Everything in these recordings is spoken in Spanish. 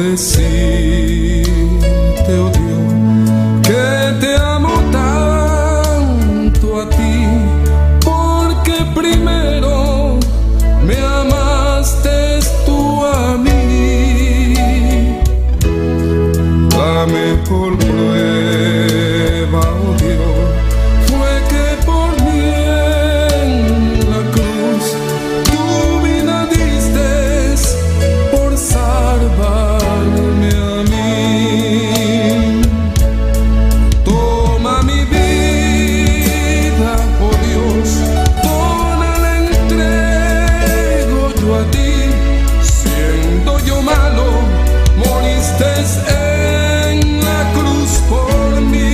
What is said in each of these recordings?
decirte, oh Dios, que te amo tanto a ti, porque primero me amaste tú a mí. La mejor prueba, oh Dios, fue que por mí en la cruz tu vida diste por salvarme a mí. Toma mi vida, oh Dios, toda la entrego yo a ti. Siendo yo malo, moriste en la cruz por mí.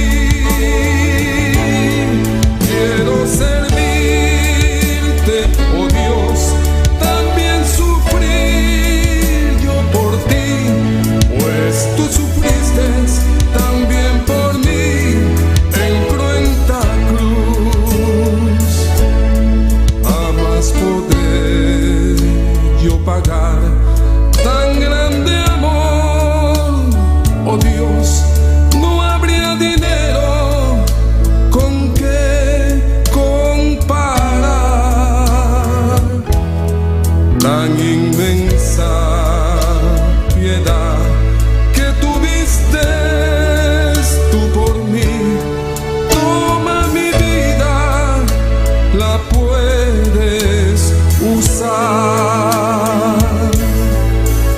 Quiero servirte, oh Dios, también sufrir yo por ti, pues tú sufriste también por mí en cruenta cruz. Jamás podré yo pagar tan grande amor, oh Dios. No habría dinero con que comparar tan inmensa piedad que tuviste tú por mí. Toma mi vida, la puedes usar.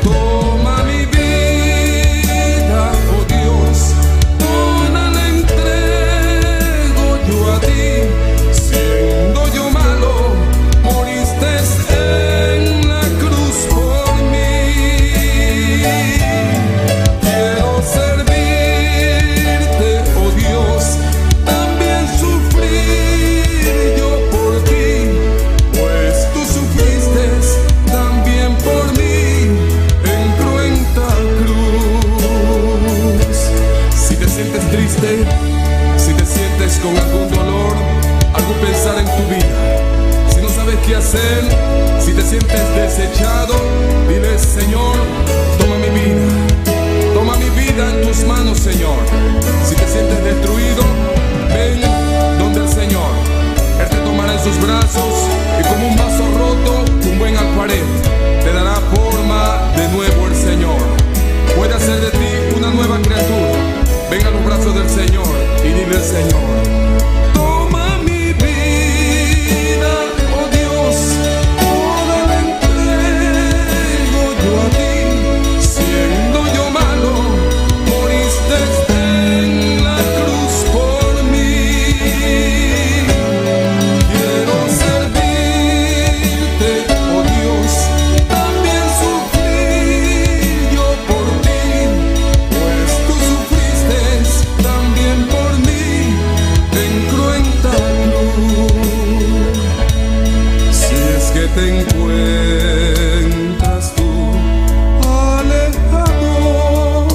Toma mi vida, oh Dios, toda la entrego yo a ti. Siendo yo malo, moriste en la cruz por mí. Quiero servirte, oh Dios, también sufrir yo por ti, pues tú sufriste también por mí en cruenta cruz. Si te sientes triste, si te sientes con algún dolor, algún pensar en tu vida, si no sabes qué hacer, si te sientes desechado, dile: Señor, toma mi vida en tus manos, Señor. Si te sientes destruido, ven donde el Señor. Él te tomará en sus brazos y como un vaso roto, un buen alfarero, te dará forma de nuevo el Señor. Puede hacer de ti una nueva criatura. Ven a los brazos del Señor y dile al Señor: toma mi vida, oh Dios, toda la entrego yo a ti. Siendo yo malo, moriste en la cruz por mí. Quiero servirte, oh Dios, también sufrir yo por ti, pues tú sufriste también por mí en cruenta cruz. Si es que te encuentras tú alejado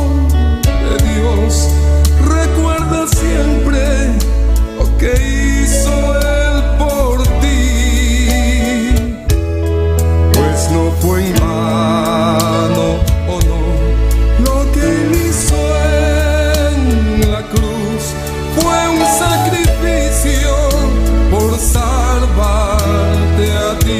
de Dios, recuerda siempre lo que hizo Él por ti, pues no fue en vano, oh no, lo que Él hizo en la cruz fue un sacrificio por salvarte a ti.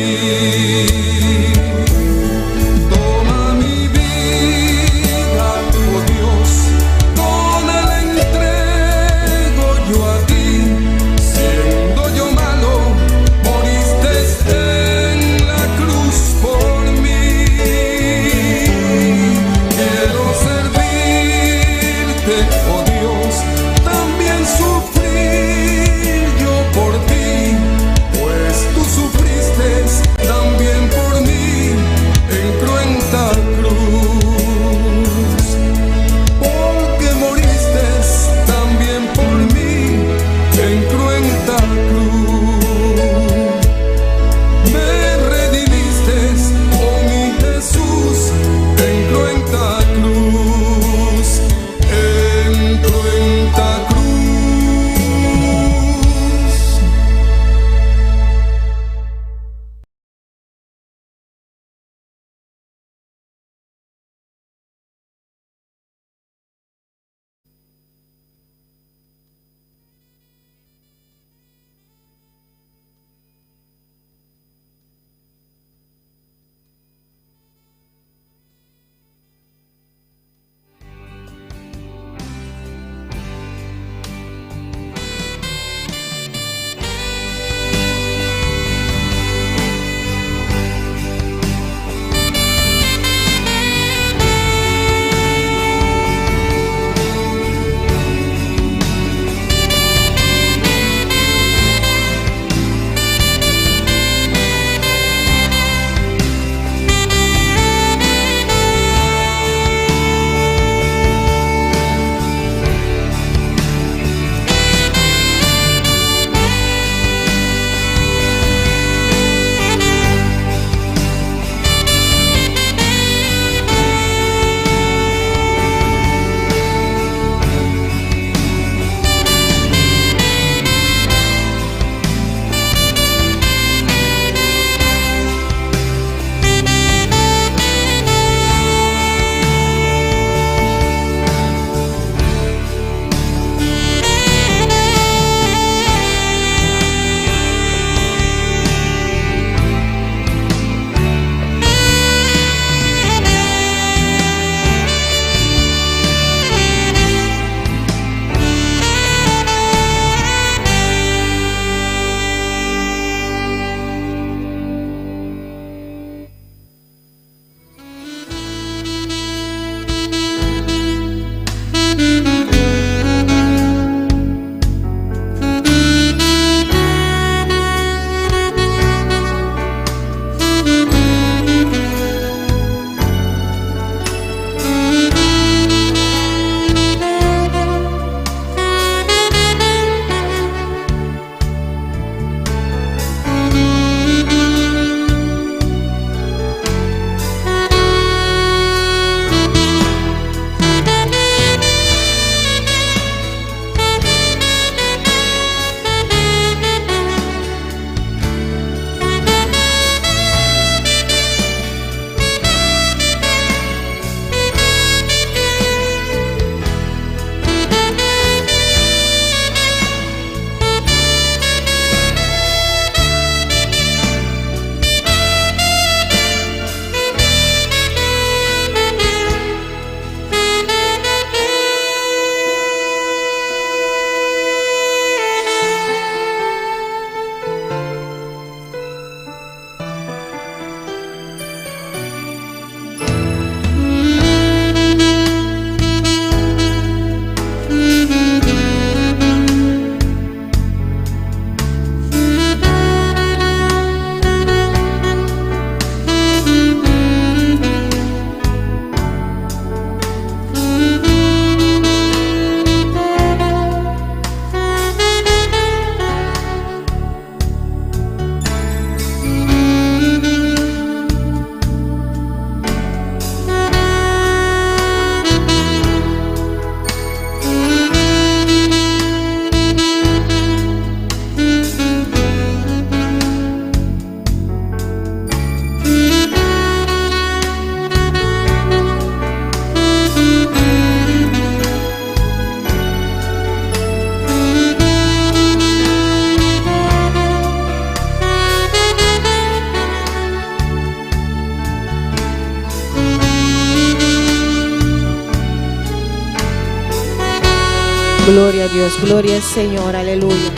Gloria a Dios, gloria al Señor, aleluya.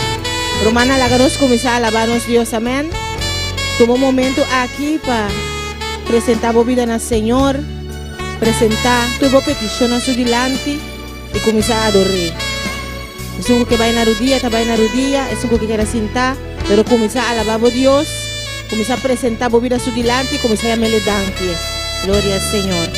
Romana, láganos comenzar a alabarnos Dios, amén. Toma un momento aquí para presentar a vida al Señor, presentar tu petición a su delante y comenzar a adorar. Es algo que va a ir a rodilla, está va a ir a rodilla, es algo que quiere sentar, pero comenzar a alabar a Dios, comenzar a presentar a vida a su delante y comenzar a llamarle dante. Gloria al Señor.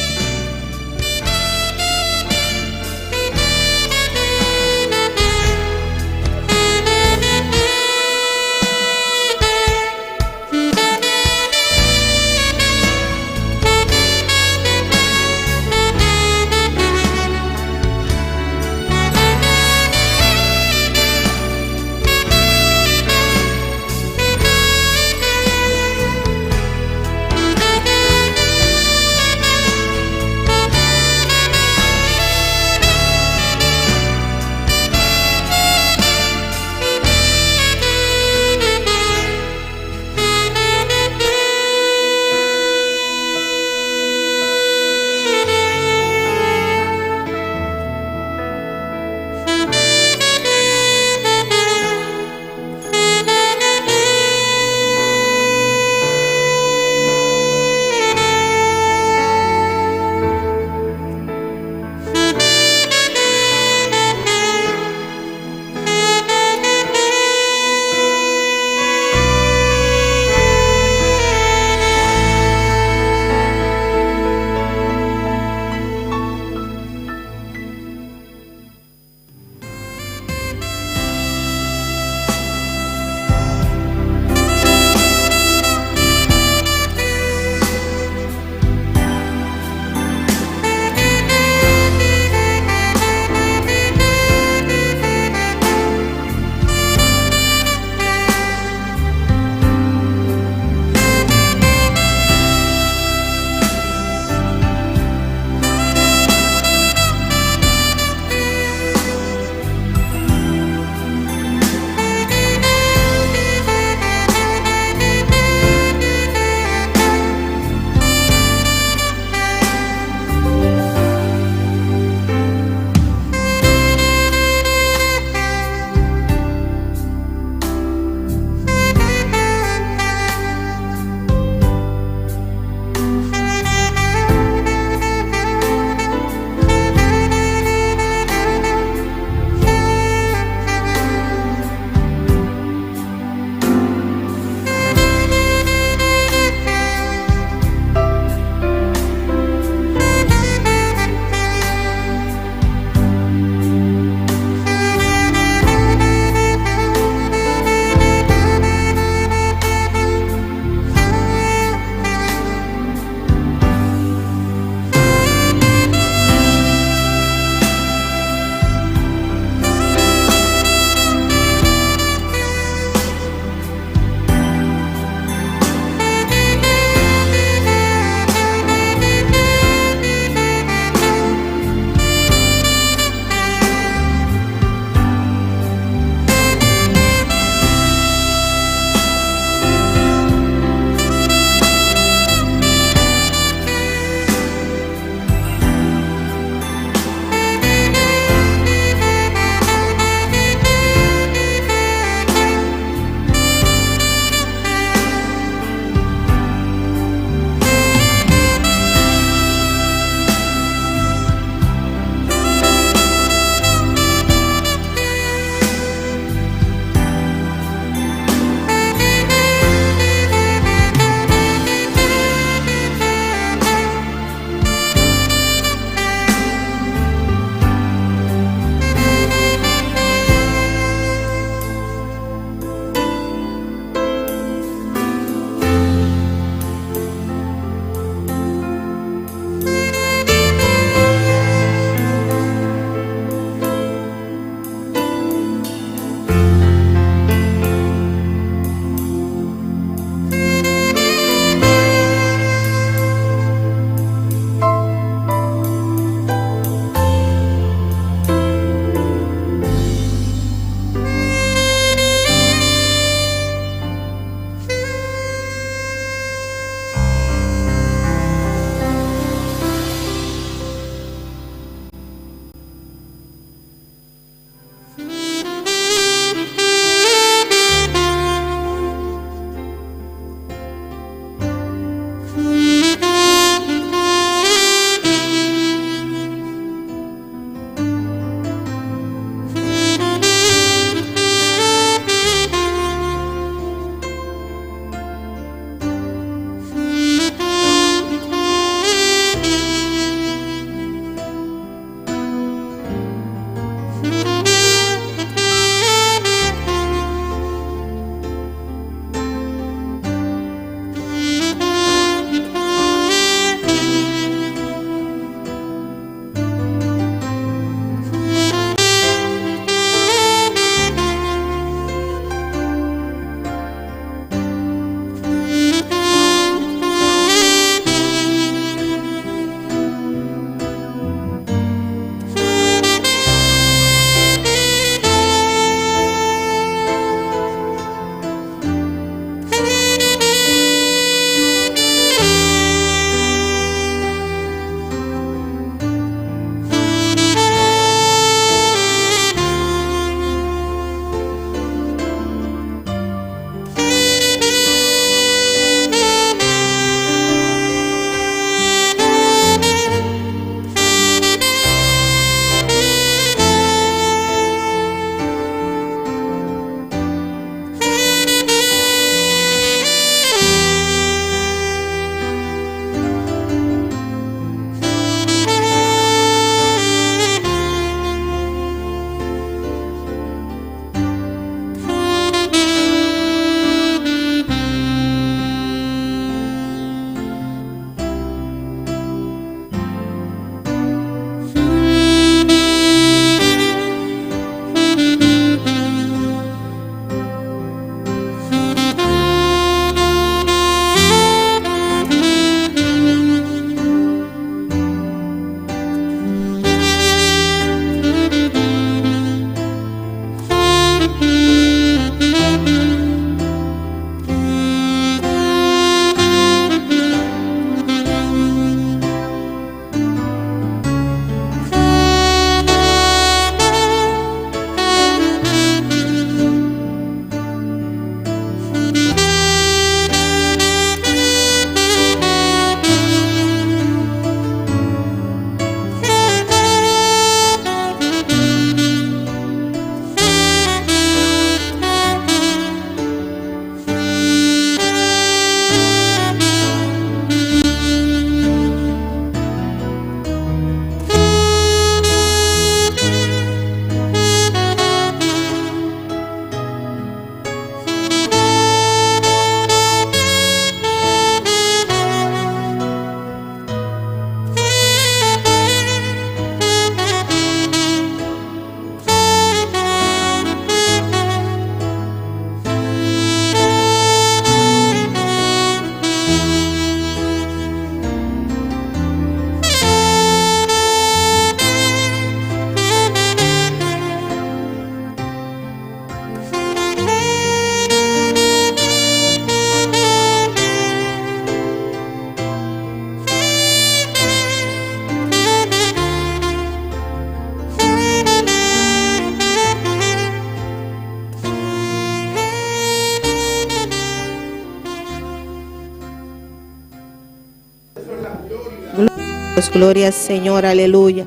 Pues gloria al Señor, aleluya.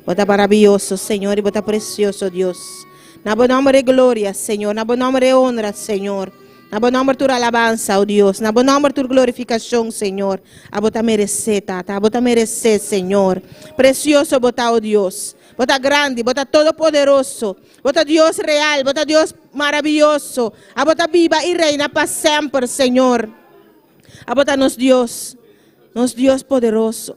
Bota maravilloso, Señor, y bota precioso, Dios. Na buen nombre de gloria, Señor. Na buen nombre de honra, Señor. Na buen nombre de tu alabanza, oh Dios. Na buen nombre de tu glorificación, Señor. A bota merecer, tata. A bota merecer, Señor. Precioso bota, oh Dios. Bota grande, bota todopoderoso. Bota Dios real, bota Dios maravilloso. A bota viva y reina para siempre, Señor. A bota nos Dios poderoso.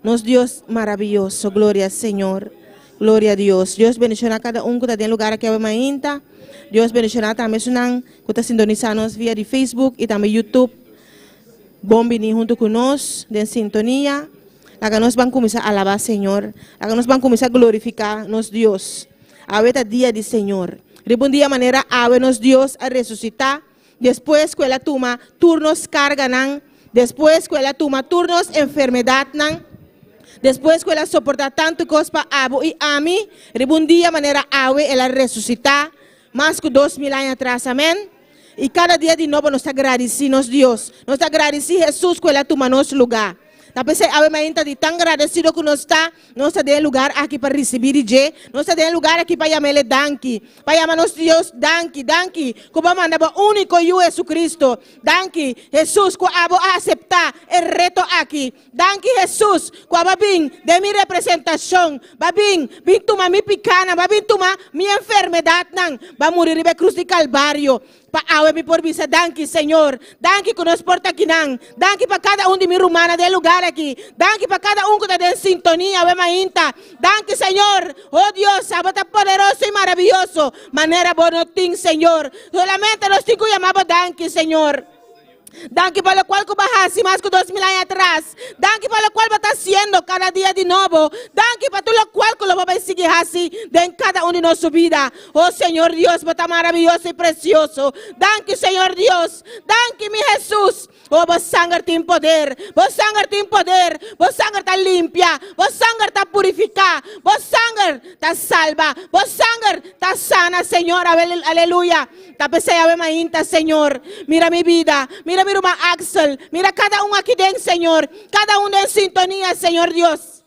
Nos Dios maravilloso. Gloria al Señor. Gloria a Dios. Dios bendicionar a cada uno que está en lugar que va a Dios bendicionar también que está sintonizando vía de Facebook y también YouTube. Bom venir junto con nosotros, en sintonía. La que nos van a comenzar a alabar, Señor. La que nos van a comenzar a glorificar nos Dios. A ver el día del Señor. De un día manera a vernos Dios a resucitar. Después que la toma turnos cargan. Después que la toma turnos enfermedad. Después que ela soporta tanto cosas para abo e a mim, um dia maneira awe ela ressuscitar, mais que 2000 anos atrás, amém? E cada dia de novo nós está agradecidos, Deus, nós está agradecidos Jesus que ela toma nosso lugar. Na pensei, ave ainda de tão agradecido que nós está em lugar aqui para receber de, nós está em lugar aqui para chamar ele danke, para chamar nosso Deus danke, como manda o único Jesus Cristo, danke, Jesus, que abo a aceitar o reto aqui, danke Jesus, que abo bem de minha representação, va bem tomar minha picana, va bem tomar minha enfermidade, va morir na cruz de Calvário. Para mi por visa, danke Señor, danke que nos porta aquí, danke para cada uno de mi rumana del lugar aquí, danke para cada uno que está en sintonía, danke Señor, oh Dios, abata poderoso y maravilloso, manera bonotín Señor, solamente los cinco llamamos danke Señor. Danke para lo cual bajaste más que 2000 años atrás. Danke para lo cual va a estar haciendo cada día de nuevo. Danke para todo lo cual que lo va a seguir así en cada uno de nuestra vida. Oh Señor Dios, va a estar maravilloso y precioso. Danke Señor Dios. Danke mi Jesús. Oh, vos sangre tiene poder. Vos sangre tiene poder. Vos sangre está limpia. Vos sangre está purificada. Vos sangre está salva. Vos sangre está sana, Señor. Aleluya. Tapese ave mainta, Señor. Mira mi vida. Mira mi hermano Axel. Mira cada uno aquí dentro, Señor. Cada uno en sintonía, Señor Dios.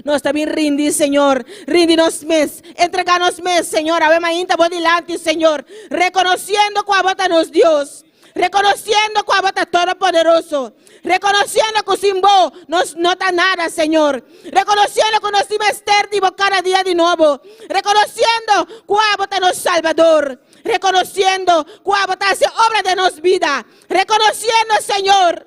Nos también rindi, Señor. Rindinos mes. Entreganos mes, Señor. Ave mainta, por delante, Señor. Reconociendo que nos Dios. Reconociendo que abata todopoderoso. Reconociendo que sin vos no está nada, Señor. Reconociendo que nos dimos cada día de nuevo. Reconociendo que abata nos Salvador. Reconociendo que abata hace obra de nos vida. Reconociendo, Señor,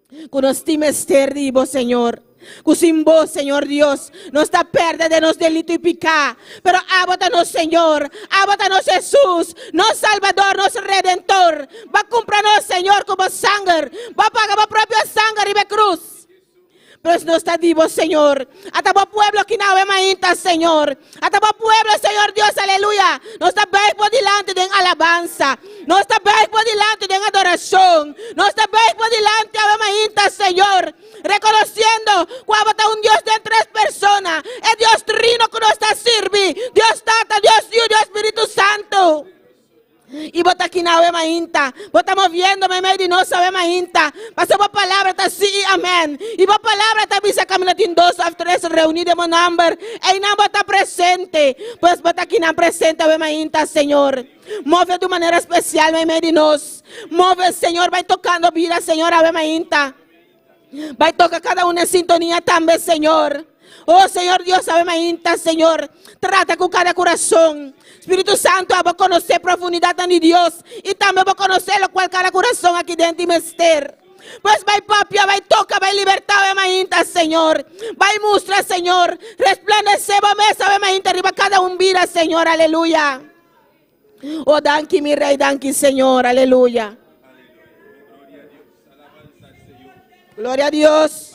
que nos dimos, Señor. Que sin vos, Señor Dios, no está pérdida de nos delito y pecado. Pero ábatanos, Señor, ábatanos Jesús, nos Salvador, nos Redentor. Va a comprarnos, Señor, como sangre. Va a pagar la propia sangre y la cruz. Pero no está vivo, Señor. Hasta el pueblo que no ve más, Señor. Hasta el pueblo, Señor Dios, aleluya. No está bien por delante de alabanza. No está bien por delante de adoración. No está bien por delante de más, Señor. Reconociendo que está un Dios de tres personas. El Dios trino que nos está sirviendo. Dios Tata, Dios Dios, Dios Espíritu Santo. Y bota aquí na ave mainta. Bota moviendo me meio de nós ave mainta. Passou a palavra tá sim, amém. E a palavra tá bisa caminhando em 2 a 3 reunidos em number. E não bota presente. Pois bota aqui na presente ave mainta, Senhor. Move de maneira especial me meio de nós. Move, Senhor, vai tocando vida, Senhor, ave mainta. Vai tocar cada um em sintonia também, Senhor. Oh, Señor Dios, sabe mainta, Señor. Trata con cada corazón. Espíritu Santo, voy a conocer profundidad de Dios. Y también voy a conocer lo cual cada corazón aquí dentro de mister. Pues vai papia, vai toca, vai libertar, vai mainta, Señor. Vai mostrar, Señor. Resplandecer, vai mesa, vai mainta, arriba cada un vida, Señor. Aleluya. Oh, danke, mi Rey, danke, Señor. Aleluya. Gloria a Dios.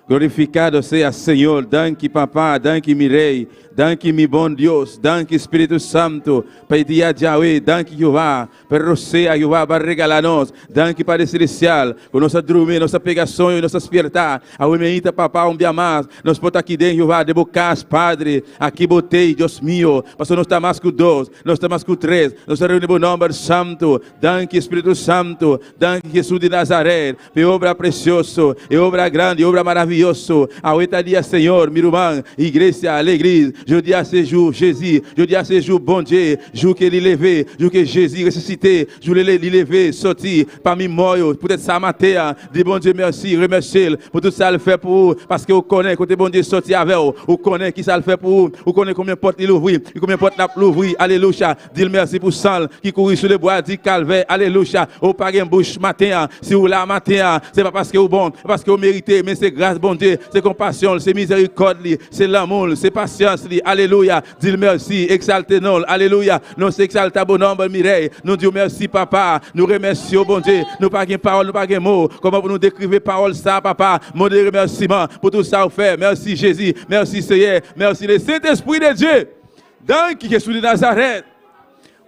Glorificado sea, Senhor. Danke, Papá. Danke, Mirei. Danke, mi bom Deus. Danke, Espírito Santo. Pai dia Yahweh. Danke, Jeová. Para você, Jeová, para regalar-nos. Danke, Pai Celestial. Com nossa dormir, nossa pegação e nossa despertar. A umeita, Papá, um dia mais. Nós podemos aqui dentro, Jeová, de bocas, Padre. Aqui botei, Deus meu. Pastor, nós estamos mais com 2. Nós estamos mais com 3. Nós estamos reunindo o nome santo. Danke, Espírito Santo. Danke, Jesus de Nazaré. Por obra precioso. E obra grande, obra maravilhosa. A oita dia, Senhor, Mirumã, igreja, alegria. Je dis à ce jour, Jésus, je dis à ce jour, bon Dieu, jour que l'il levé, jour que Jésus ressuscité, jour l'il levé, sorti parmi moi, peut-être ça matin, dis bon Dieu merci, remercie pour tout ça le fait pour vous, parce que vous connaissez, quand bon Dieu sorti avec vous connaissez qui ça le fait pour vous, vous connaissez combien de portes il ouvre, combien de portes il ouvre, alléluia, dis merci pour ça qui courit sur le bois, dit calvaire, alléluia, au pas une bouche matin, si vous là matin, c'est pas parce que vous bon, parce que vous méritez, mais c'est grâce bon Dieu, c'est compassion, c'est miséricorde, c'est l'amour, c'est patience. Alléluia, dis merci, exaltez-nous, alléluia, nous s'exaltons bon nombre, Mireille, nous disons merci papa, nous remercions bon Dieu, nous pas de parole, nous pas de mots, comment vous nous décrivez parole ça papa, mon remerciement pour tout ça vous fait, merci Jésus, merci Seigneur, merci le Saint-Esprit de Dieu, Danke Jésus de Nazareth.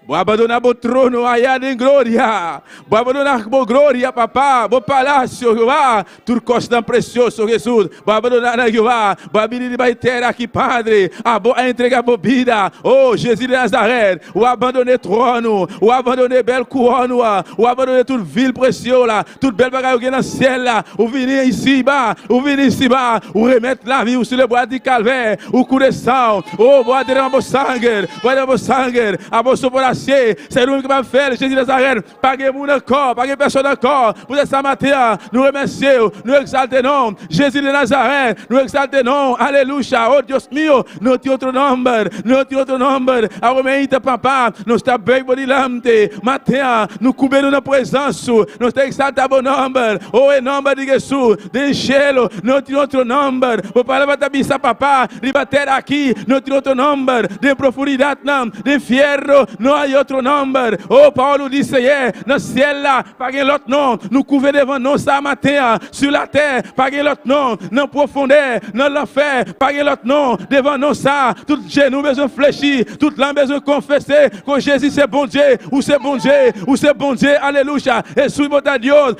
Vou abandonar o trono allá em glória. Vou abandonar a glória, papá. Vou palácio, Jeová. Tudo costa precioso, Jesus. Vou abandonar a Jeová. Vou abrir vai ter aqui, Padre. A entregar a vida. Oh, Jesus de Nazaré. Vou abandonar o trono. Vou abandonar bel coroa. Vou abandonar tudo vil precioso. Tudo bel bagaio que na cela. O vinir em cima. O vinir em cima. O remettre la vie sur le bois de calvaire. O coração. Oh, vou aderir a sangue. Vou aderir a sangue. A vossa oração. C'est lui qui m'a fait, Jésus de Nazareth. Paguez-vous le corps, paguez personne le corps. Vous êtes ce matin, nous remercions, nous exaltons. Jésus de Nazareth, nous exaltons. Alléluia. Oh Dieu mio, notre autre nombre, Aromeita papa, nous estamos bem bonilante. Matin, nous coubons na présence, nous exaltons nombre. Oh, em nome de Jesus, deixe-lo, notre nombre. Vou falar para bisa papa, de bater aqui, notre nombre, de profundidade, de fierro, não há outro nome. Oh, Paulo disse hier, no ciel là, pas l'autre nom. Nous couvrons devant nous ça matin, sur la terre, pas l'autre nom. Dans profondeur, dans l'enfer, pas l'autre nom. Devant nous ça, tout genou besoin fléchir, toute langue besoin confesser que Jésus c'est bon Dieu, ou c'est bon Dieu, ou c'est bon Dieu. Alléluia. Et sous bota Dios,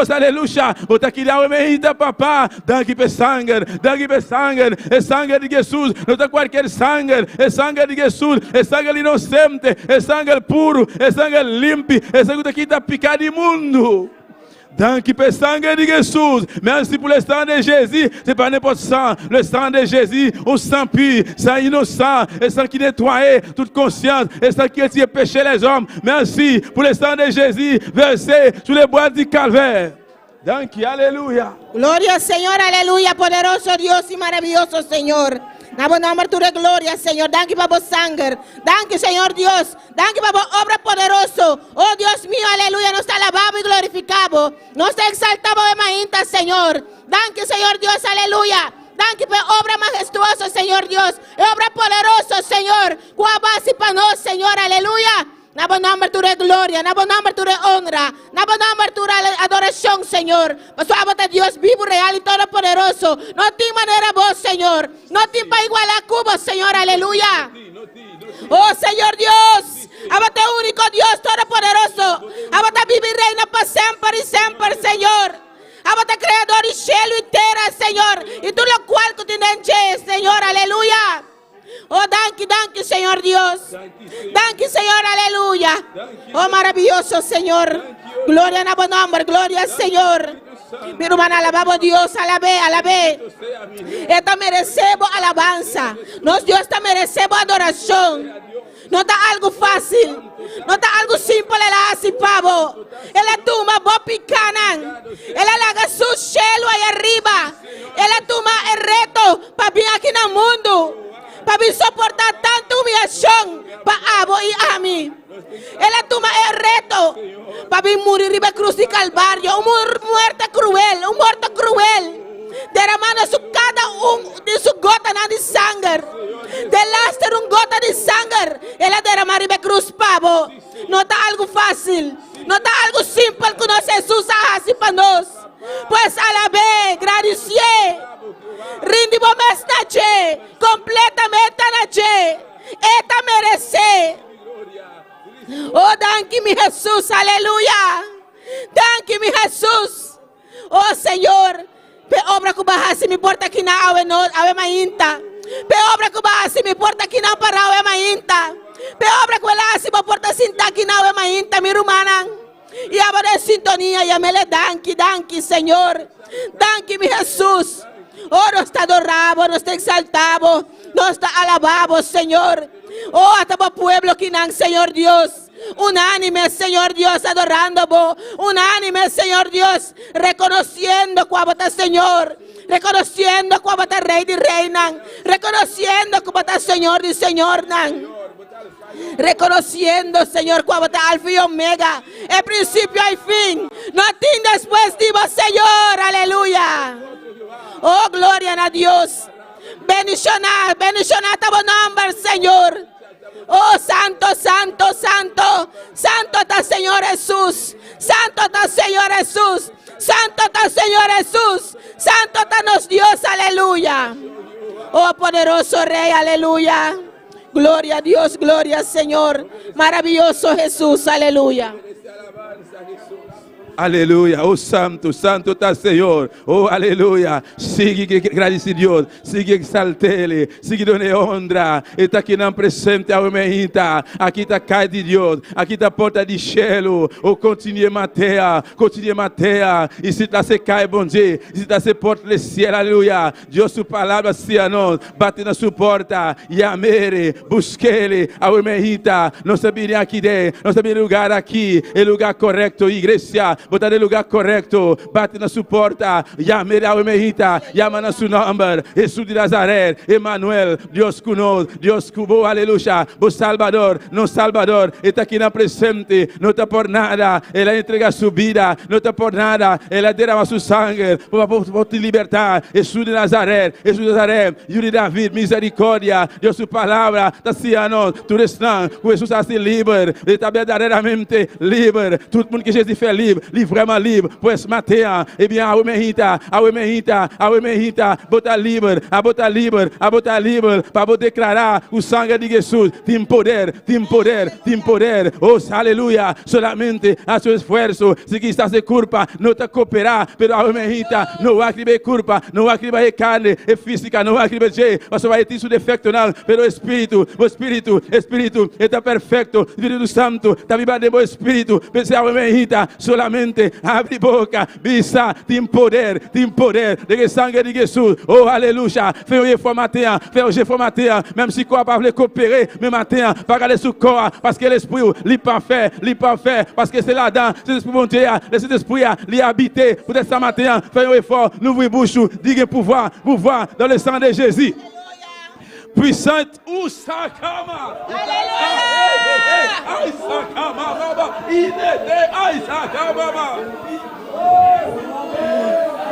alléluia. Bota qu'il a remeita papa, danke pe sangue, e sangue de Jesus, não tá qualquer sangue, é sangue de Jesus, é sangue inocente. É sangue puro, é sangue limpo, é sangue que está picado imundo. Danke pour le sang de Jésus. Merci pour le sang de Jésus. Ce n'est pas n'importe sang. Le sang de Jésus, un sang pur, sang innocent, un sang qui nettoie toute conscience, un sang qui retire péché les hommes. Merci pour le sang de Jésus versé sur les bois du calvaire. Danke, alléluia. Gloria al Señor, aleluya, poderoso Dios y maravilloso Señor. Nabo nombre tu de gloria, Señor. Danke para vos sangre. Danke, Señor Dios. Danke para vos obra poderoso. Oh Dios mío, aleluya. Nos alabamos y glorificamos. Nos exaltamos de maínta, Señor. Danke, Señor Dios, aleluya. Danke por obra majestuosa, Señor Dios. Obra poderosa, Señor. Cuá base para nos, Señor, aleluya. Nabo nombre tu de gloria, nabo nombre tu de honra, nabo nombre tu de adoración, Señor. Pues de Dios vivo, real y todopoderoso. No tiene manera vos, Señor. No tiene para igual a Cuba, Señor, aleluya. Oh, Señor Dios. Abate único Dios todopoderoso. Abate vive y reina para siempre y siempre, Señor. Abate creador y cielo y tierra, Señor. Y tú lo cual que tienes, Señor, aleluya. Oh, danke, Señor Dios. Danke, Señor, aleluya. Oh, maravilloso, Señor. Gloria a tu nombre, gloria al Señor. Mi hermano, alabamos Dios, alabé. Esta merecemos alabanza. Dios esta merecemos adoración. No está algo fácil. No está algo simple, la hace pavo. Él la toma, vos picanan. Él haga su cielo ahí arriba. Él la toma el reto para venir aquí en el mundo. Para soportar tanta humillación para Abo y a mí. Él toma el reto para morir en la cruz de Calvario. Una muerte cruel. Derramando de su gota de sangre. De láster un gota de sangre. Él derramar en la cruz, pavo. No está algo fácil. No está algo simple que Jesús hace para nosotros. Pues alabé, agradecé. más nache, completamente nache. Esta merece. Oh, thank you, mi Jesús, aleluya. Thank you, mi Jesús. Oh, Señor, pe obra que bahasi mi porta aqui na awe no awe mainta. Pe obra que bahasi mi porta aqui na para awe mainta. Pe obra que bahasi mi porta sinta aqui na awe mainta, mi rumana. E agora em sintonia, e amele danke, Senhor. Danke, mi Jesús. Oh, nos está adorado, nos está exaltado, nos está alabado, Señor. Oh, a todo pueblo que nan, Señor Dios. Unánime, Señor Dios, adorando vos. Unánime, Señor Dios, reconociendo cuál está, Señor. Reconociendo cuál está Rey y Reina. Reconociendo cuál está Señor y Señor nan. Reconociendo, Señor, cuál está Alfa y Omega. El principio y fin. No tiene después, digo, Señor, aleluya. Oh, gloria a Dios. Bendicionar tu nombre, Señor. Oh, santo, santo, santo. Santo está Señor Jesús. Santo está Señor Jesús. Santo está Señor Jesús. Santo está nos Dios, aleluya. Oh, poderoso Rey, aleluya. Gloria a Dios, gloria al Señor. Maravilloso Jesús, aleluya. Aleluia, oh santo, santo tá Senhor, oh aleluia, siga agradecer Deus, siga exaltar Ele, siga donde honra, e tá aqui na presente ao meita, aqui tá casa de Deus, aqui tá porta de cielo, oh continue matéria, e se tá se cai bom dia, se tá se porta de cielo, aleluia, Deus sua palavra se a nós, bate na sua porta, e amere, busque Ele, ao meita, nós sabemos aqui dentro, nós sabemos lugar aqui, é lugar correto, igreja, botar no lugar correto, bate na sua porta, llame ao meita, llama na seu nome, Jesus de Nazaré, Emmanuel, Deus conosco, Deus cubo, aleluia, o Salvador, nosso Salvador, está aqui na presente, não está por nada, Ele entrega sua vida, não está por nada, Ele derrama seu sangue, para te libertar, Jesus de Nazaré, Filho de David, misericórdia, Deus sua palavra, está se a nós, tu estás, Jesus está se livre, Ele está verdadeiramente livre, todo mundo que Jesus é livre, vraiment livre, pois matéria, eh bien, a mehita, bota livre, para declarar o sangue de Jesus, tem poder, oh, aleluia, solamente a seu esforço, se que está se culpa, não te cooperar, pero a mehita, não há que culpa, não há que carne, é física, não há que ver, você vai ter seu defeito, não, pero o Espírito, está perfeito, Espírito Santo, está viva de bom Espírito, pense a mehita, solamente abre boca, bisa, tem poder, de que sangue de Jesus, oh aleluia, fais hoje formater, même si quoi pas coopérer, mais matin, pas garder sous corps, parce que l'esprit, li pas fait, parce que c'est là-dedans, c'est l'esprit bon Dieu, cet esprit, li habiter, peut-être ça matin, fais un effort, n'ouvre bouche, dis pouvoir, dans le sang de Jésus. Puissante ou sakama.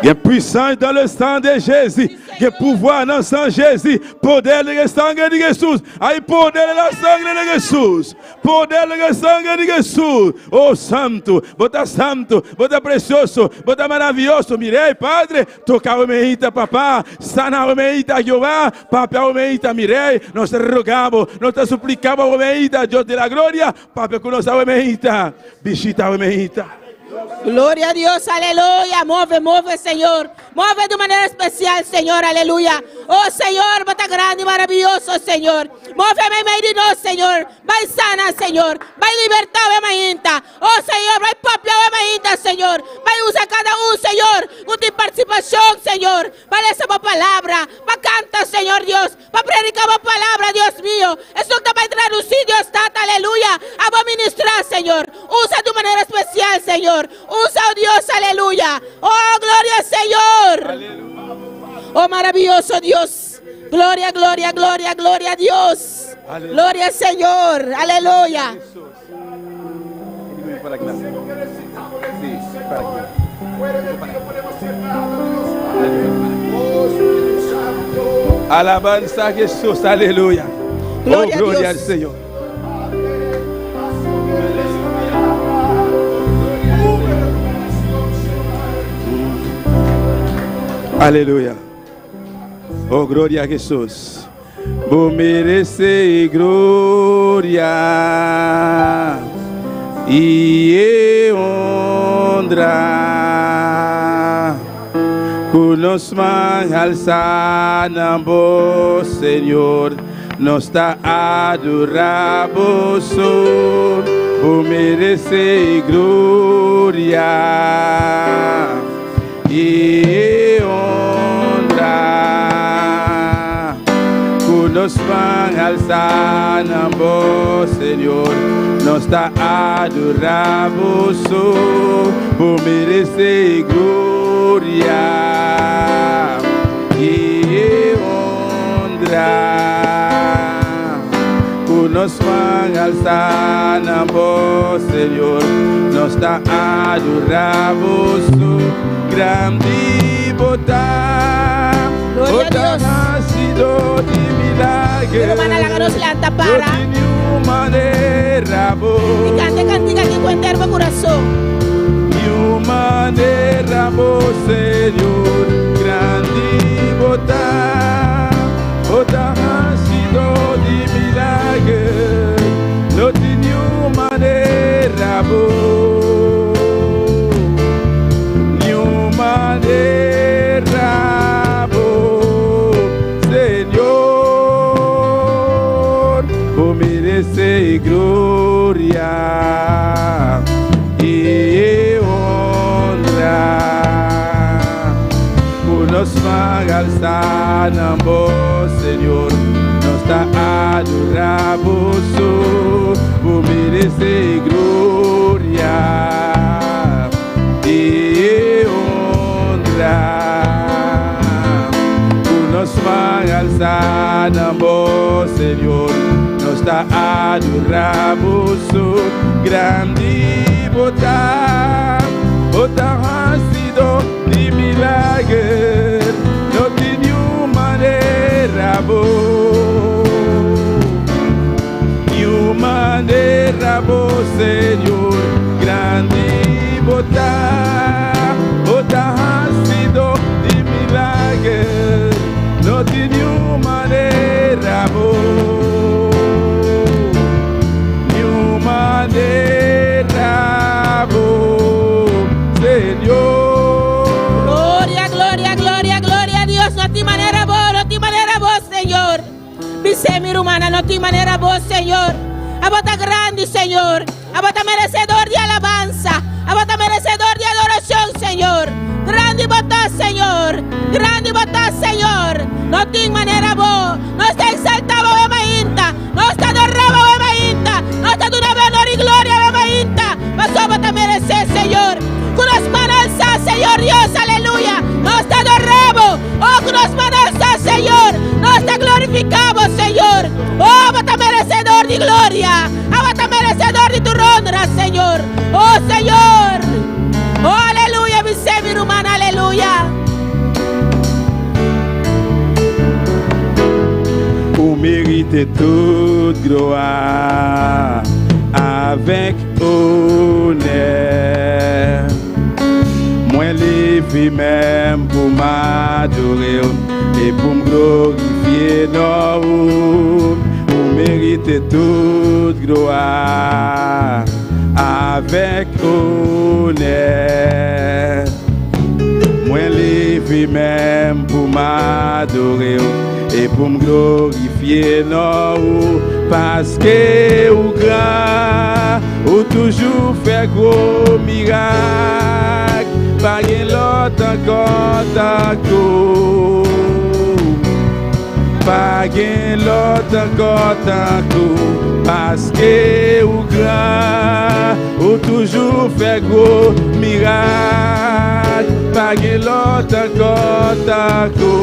Il y a puissance dans le sang de Jésus. Il y a pouvoir dans le sang de Jésus. Poder no sangue de Jesus. Aí poder no sangue de Jesus. Poder no sangue de Jesus. Oh santo, bota precioso, bota maravilhoso. Mirei, Padre, toca o meita, papá. Sana o meita, Jehová. Papá o meita, mirei. Nós te rogamos, nós te suplicamos o meita, Deus de la glória. Papá, conosco o meita. Visita o meita. Gloria a Dios, aleluya. Move, Señor. Move de manera especial, Señor, aleluya. Oh, Señor, bota grande y maravilloso, Señor. Móveme en medio de nos, Señor. Vai sana, Señor. Vai libertar, mainta. Oh, Señor, vai papiar, mainta, Señor. Vai usar cada Señor, con tu participación, Señor. Para esa palabra, para cantar, Señor Dios. Para predicar la palabra, Dios mío. Eso te va a traducir, Dios, tata, aleluya. A ministrar, Señor. Usa de manera especial, Señor. Usa, oh Dios, aleluya. Oh, gloria al Señor. Aleluya. Oh, maravilloso Dios. Gloria a Dios. Aleluya. Gloria al Señor. Aleluya. Alabanza a Jesús, aleluya. Gloria al Señor. Aleluya. Oh, glória a Jesus. Vos mereces glória e honra. Conosco alçamos, Senhor, nos está adoramos. Vos mereces glória e honra. Nos van alzando, Senhor, nos está adoramos, por merecer glória e honra. Nos van alzando, Senhor, nos está adoramos, grande botar. Gloria a Dios. Hermana, la ganos lanta para. Y cante cantica que cuenta herbo corazón. Maneira, Senhor, grande botar, botar sido de milagre, não tinha maneira, nenhuma maneira, Senhor, por merecer glória e honra. Nos van alzando, Senhor, nos está adoramos, por merecer glória e honra. Nos van alzando, Senhor, nos está adoramos, grande botar, botar sido de milagre, não tinha maneira boa, maneira boa, Senhor, grande botar, botar sido de milagre, não tinha maneira boa, maneira boa, Senhor. Senhor, dice mi hermana, no te manera vos, Señor. A vos grande, Señor. A vos merecedor de alabanza. A vos merecedor de adoración, Señor. Grande botás, Señor. Grande botás, Señor. No te manera vos. No está exaltado, Bemainta. No está adorado, Bemainta. No está de una honor y gloria, Bemainta. Mas vos te mereces, Señor. Con las manos alzadas, Señor Dios, aleluya. No está adorado. Oh, con las manos alzadas, Señor. No está glorificado, Señor. Oh, vos te merecedor de gloria. Vos te merecedor de tu honra, Señor. Oh, Señor. Oh, aleluya, mi ser humano, aleluya. Vous méritez toute gloire avec honneur. Moi, les filles même pour m'adorer et pour me glorifier. Non, vous méritez toute gloire avec honneur. Moi, les filles même pour m'adorer et pour me glorifier, non, parce que ou grand, ou toujours fait gros miracle, pas gen l'autre encore tako, pas gen l'autre encore tako, parce que ou grand, ou toujours fait gros miracle, pas gen l'autre encore tako.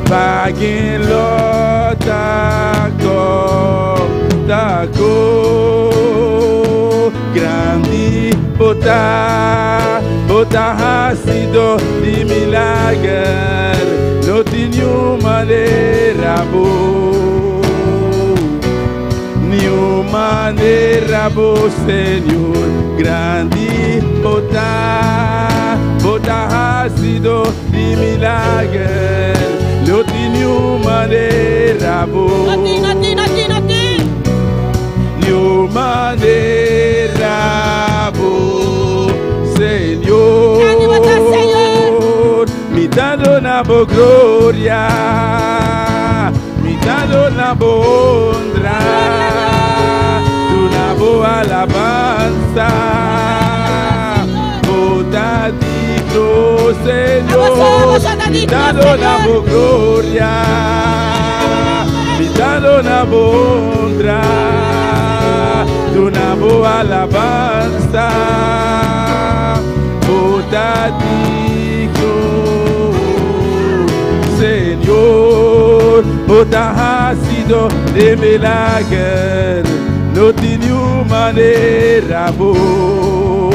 Pagin lo tako, grandi bota ha sido de milagre, no tinha maneira boa, nenhuma maneira boa, Senhor, grandi bota ha sido de di milagre, non ti manera bo. New manera bo, Señor. Mi dando la gloria, mi dando la honra, una boa alabanza, boda digno, Señor. Mi dando la gloria, mi dando la honra, una boa alabanza, boda digno, Señor. Boda ha sido de milagre, no tiene manera bo,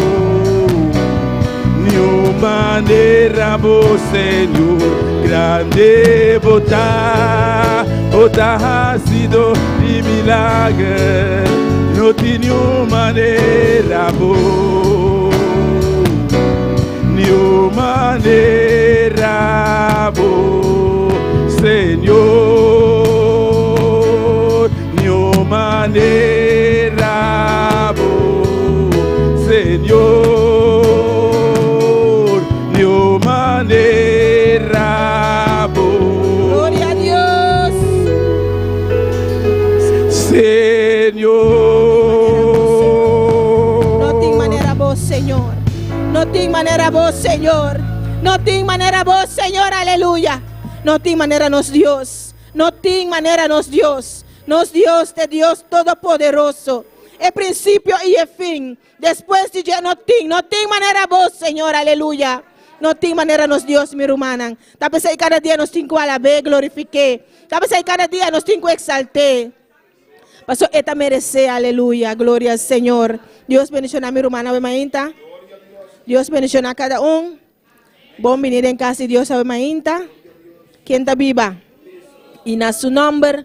ni manera bo, Señor. Grande boda, boda ha sido de milagre, no tiene manera bo, ni manera bo, Señor. Ni manera bo, Señor. Ni manera bo. Gloria a Dios. Señor. No tiene manera vos, Señor. No tiene manera vos, Señor. No tiene manera vos, Señor. Aleluya. No tiene manera nos Dios. No tiene manera nos Dios. Nos Dios de Dios Todopoderoso. El principio y el fin. Después de ya no tiene manera vos, Señor. Aleluya. No tiene manera nos Dios, mi hermana. Tal vez cada día nos tengo alabé, glorifiqué. Tal vez cada día nos tengo exalté. Pasó esta merece, aleluya, gloria al Señor. Dios bendicionar a mi hermana, Bemainta. Dios bendicionar a cada uno. Bom venir en casa y Dios sabe Mainta. Quien está viva. Y en su nombre,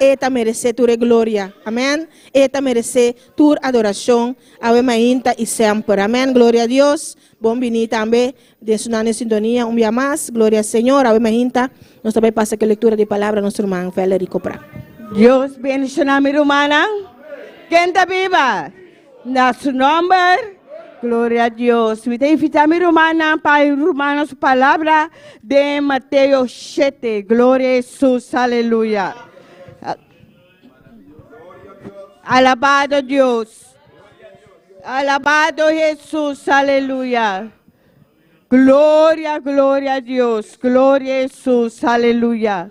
esta merece tu gloria. Amén. Esta merece tu adoración. Ave Mainta y siempre. Amén. Gloria a Dios. Bom venir también de su sintonía un día más. Gloria al Señor. Ave Mainta. Nos también pasa que lectura de palabra nuestro hermano Federico Pra. Dios bendiga a mi hermana. ¿Quién está viva? En su nombre, gloria a Dios. Me invita a mi hermana para hermanos su palabra de Mateo 7. Gloria a Jesús, aleluya. Alabado Dios. Alabado Jesús, aleluya. Gloria, gloria a Dios. Gloria a Jesús, aleluya.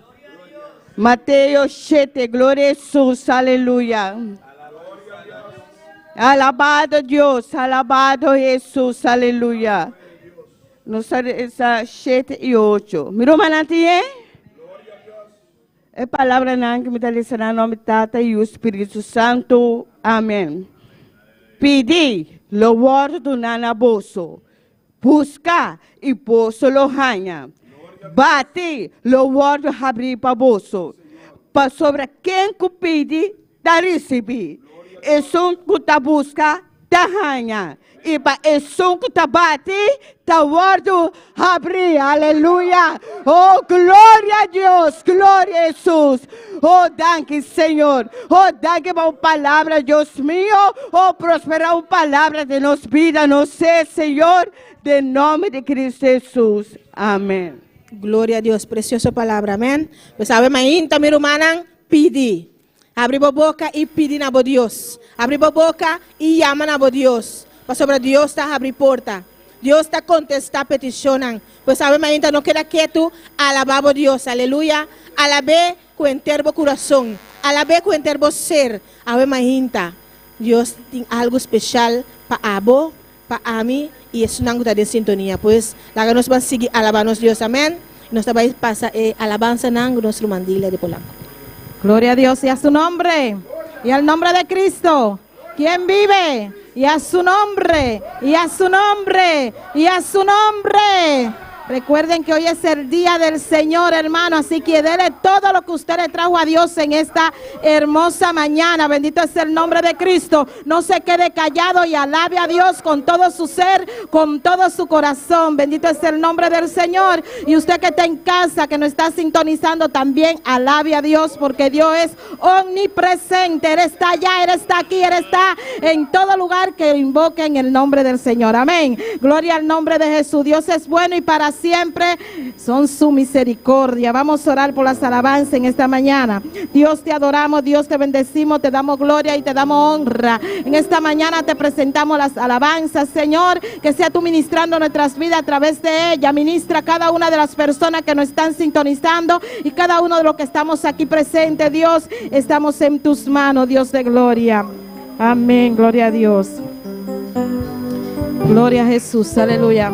Mateo 7, gloria a Jesús, aleluya. Alabado Dios, alabado Jesús, aleluya. Nos 7 y 8. Mi hermana tiene. É palavra que me está dizendo em nome do Tata e o Espírito Santo. Amém. Pedi, louvor do nanaboso. Busca e poço lo hanha. Bate, louvor do abrir para bolso. Para sobre quem que pede, da receber. E som que tá busca, da hanha. E para e som que tá bate, da word abrir. Aleluia. Oh, glória a Deus, glória a Jesus. Oh, danke, Senhor. Oh, danke por palavra, Deus mío. Oh, prosperar palavra de nos vida, no sé, Senhor. De nome de Cristo Jesus. Amém. Gloria a Dios, preciosa palabra, amén. Pues sabe, mainta, mi hermana, pidi. Abri a boca y pidi na Dios. Abri a boca y llama na Dios. Pues sobre Dios está abri porta. Dios está contesta petición. Pues sabe, mainta, no queda quieto, alababa a Dios, aleluya. Alabé con entero corazón. Alabé con entero ser. Ave mainta, Dios tiene algo especial para abo, para mí. Y es una nota de sintonía, pues la que nos va a seguir alabanos Dios, amén. Nos va a pasar alabanza en nuestro mandile de Polanco. Gloria a Dios y a su nombre, y al nombre de Cristo, quien vive, y a su nombre, y a su nombre, y a su nombre. Recuerden que hoy es el día del Señor, hermano, así que dele todo lo que usted le trajo a Dios en esta hermosa mañana. Bendito es el nombre de Cristo. No se quede callado y alabe a Dios con todo su ser, con todo su corazón. Bendito es el nombre del Señor. Y usted que está en casa, que nos está sintonizando, también alabe a Dios, porque Dios es omnipresente. Él está allá, Él está aquí, Él está en todo lugar que invoquen el nombre del Señor. Amén. Gloria al nombre de Jesús. Dios es bueno y para siempre son su misericordia. Vamos a orar por las alabanzas en esta mañana. Dios, te adoramos, Dios, te bendecimos, te damos gloria y te damos honra. En esta mañana te presentamos las alabanzas, Señor, que sea tú ministrando nuestras vidas a través de ella. Ministra a cada una de las personas que nos están sintonizando y cada uno de los que estamos aquí presentes. Dios, estamos en tus manos, Dios de gloria. Amén, gloria a Dios. Gloria a Jesús, aleluya.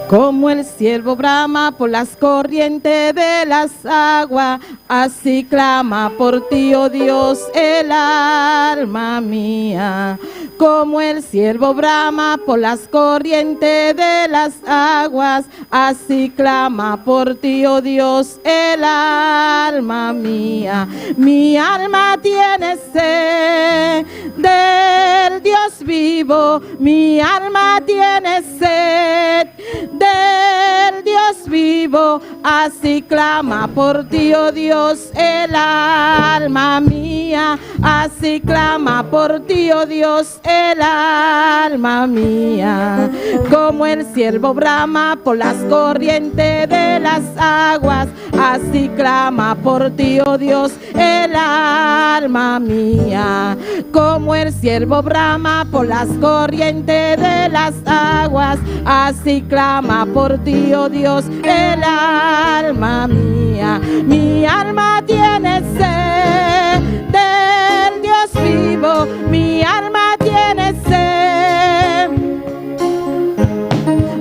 Como el ciervo brama por las corrientes de las aguas, así clama por ti, oh Dios, el alma mía. Como el ciervo brama por las corrientes de las aguas, así clama por ti, oh Dios, el alma mía. Mi alma tiene sed del Dios vivo, mi alma tiene sed del Dios vivo, así clama por ti, oh Dios, el alma mía. Así clama por ti, oh Dios, el alma mía. Como el ciervo brama por las corrientes de las aguas, así clama por ti, oh Dios, el alma mía. Como el ciervo brama por las corrientes de las aguas, así clama por ti, oh Dios, el alma mía. Mi alma tiene sed del Dios vivo, mi alma tiene sed.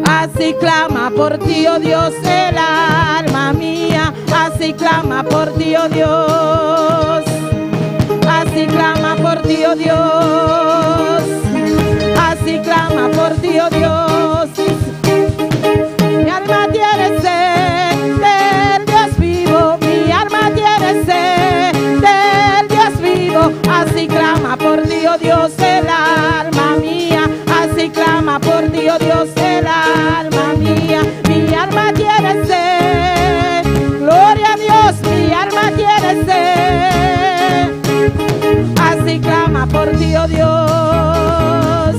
Así clama por ti, oh Dios, el alma mía. Así clama por ti, oh Dios. Así clama por ti, oh Dios. Así clama por ti, oh Dios. Mi alma tiene sed del Dios vivo, mi alma tiene sed del Dios vivo. Así clama por ti, oh Dios, el alma mía. Así clama por ti, oh Dios, el alma mía. Mi alma tiene sed, gloria a Dios, mi alma tiene sed. Así clama por ti, oh Dios.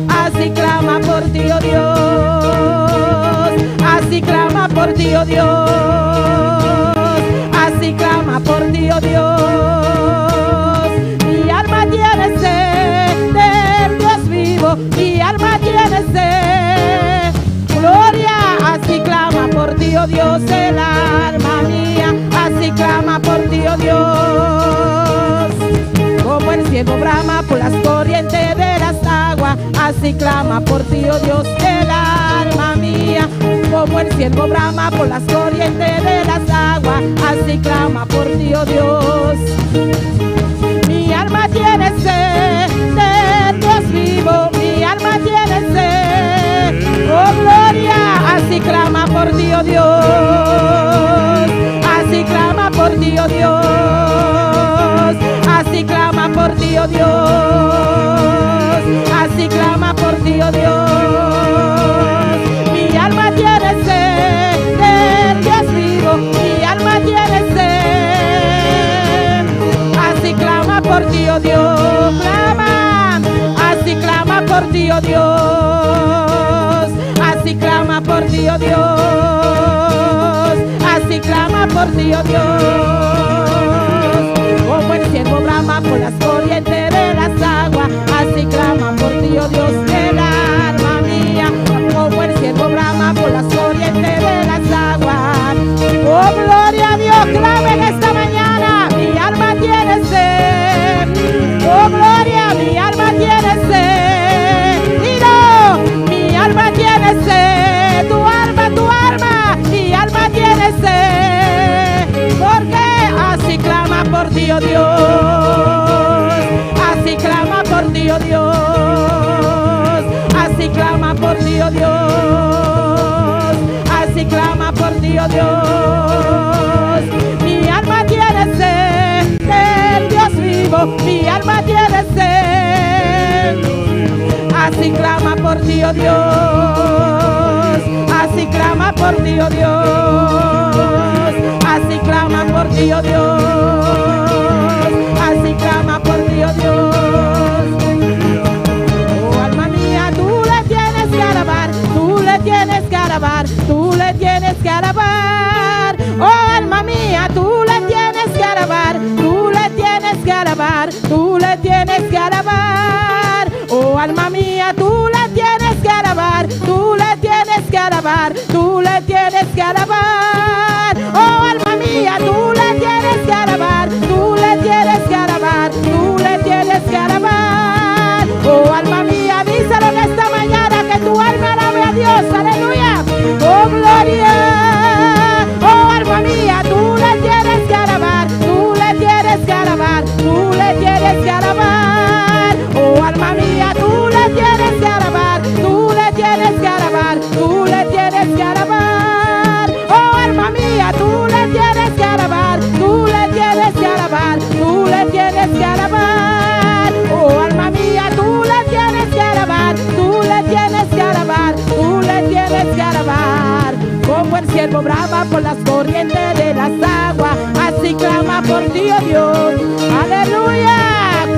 Así clama por ti, oh Dios. Así clama por ti, oh Dios. Así clama por ti, oh Dios. Mi alma tiene sed del Dios vivo, mi alma tiene sed. Gloria, así clama por ti, oh Dios, el alma mía. Así clama por ti, oh Dios. Como el ciervo brama por las corrientes de las aguas, así clama por ti, oh Dios, el alma mía. Como el ciervo brama por las corrientes de las aguas, así clama por ti, oh Dios. Mi alma tiene sed del Dios vivo, mi alma tiene sed. Oh gloria, así clama por ti, oh Dios. Así clama por ti, oh Dios. Así clama por ti, oh Dios. Así clama por ti, oh Dios. Mi alma tiene sed del Dios vivo, mi alma tiene sed. Así clama por ti, oh Dios. Clama, así clama por ti, oh Dios. Así clama por ti, oh Dios. Así clama por ti, oh Dios. Como el ciervo brama por las corrientes de las aguas, así clama por ti, oh Dios, el alma mía. Como el ciervo brama por las corrientes de las aguas. Oh gloria a Dios, clame en esta mañana. Mi alma tiene sed. Oh gloria, mi alma tiene sed. Dilo, mi alma tiene sed. Tu alma, mi alma tiene sed. Porque así clama por ti, oh Dios. tío Dios. Mi alma tiene sed del Dios vivo, mi alma tiene sed. Así clama por ti, oh Dios. Así clama por ti, oh Dios. Así clama por ti, oh Dios. Así clama por ti, oh Dios. Oh alma mía, tú le tienes que alabar, tú le tienes que alabar, tú le tienes que alabar. Oh alma mía, tú le tienes que alabar, tú le tienes que alabar, tú le tienes que alabar. Oh alma mía, tú le tienes que alabar, tú le tienes que alabar, tú le tienes que alabar. Oh alma mía, tú le tienes que alabar, tú le tienes que alabar, tú le tienes que alabar. Oh alma mía, díselo en esta mañana que tu alma alabe a Dios, aleluya. Oh gloria. Oh alma mía, tú le tienes que alabar, tú le tienes que alabar, tú le tienes que alabar. Oh alma mía, tú le tienes que alabar, tú le tienes que alabar, tú le tienes que alabar. Oh alma mía, tú le tienes que alabar, tú le tienes que alabar, tú le tienes que alabar. Oh alma mía, tú le tienes que alabar, tú le tienes que alabar, tú le tienes que alabar. Como el siervo brama por las corrientes de las aguas, así clama por ti, oh Dios, aleluya.